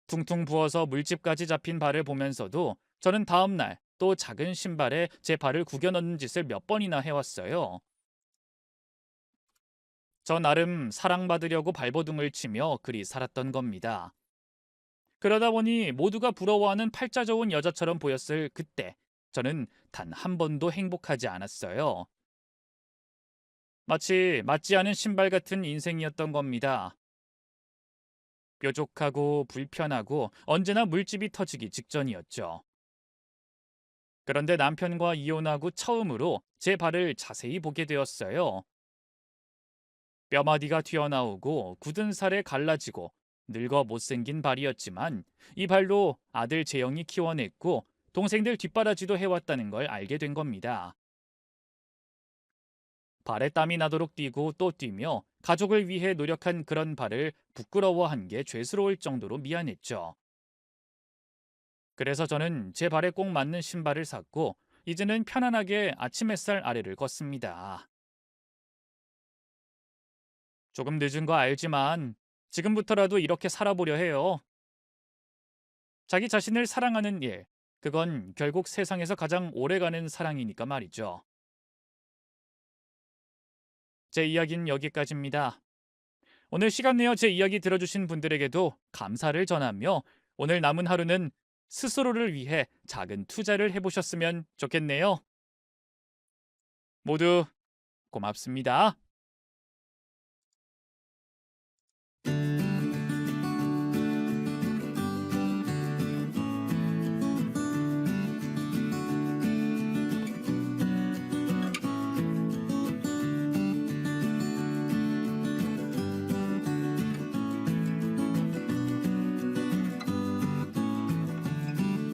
퉁퉁 부어서 물집까지 잡힌 발을 보면서도 저는 다음 날 또 작은 신발에 제 발을 구겨 넣는 짓을 몇 번이나 해왔어요. 저 나름 사랑받으려고 발버둥을 치며 그리 살았던 겁니다. 그러다 보니 모두가 부러워하는 팔자 좋은 여자처럼 보였을 그때 저는 단 한 번도 행복하지 않았어요. 마치 맞지 않은 신발 같은 인생이었던 겁니다. 뾰족하고 불편하고 언제나 물집이 터지기 직전이었죠. 그런데 남편과 이혼하고 처음으로 제 발을 자세히 보게 되었어요. 뼈마디가 튀어나오고 굳은 살에 갈라지고 늙어 못생긴 발이었지만 이 발로 아들 재영이 키워냈고 동생들 뒷바라지도 해왔다는 걸 알게 된 겁니다. 발에 땀이 나도록 뛰고 또 뛰며 가족을 위해 노력한 그런 발을 부끄러워한 게 죄스러울 정도로 미안했죠. 그래서 저는 제 발에 꼭 맞는 신발을 샀고 이제는 편안하게 아침 햇살 아래를 걷습니다. 조금 늦은 거 알지만 지금부터라도 이렇게 살아보려 해요. 자기 자신을 사랑하는 일, 그건 결국 세상에서 가장 오래가는 사랑이니까 말이죠. 제 이야기는 여기까지입니다. 오늘 시간 내어 제 이야기 들어주신 분들에게도 감사를 전하며 오늘 남은 하루는 스스로를 위해 작은 투자를 해보셨으면 좋겠네요. 모두 고맙습니다.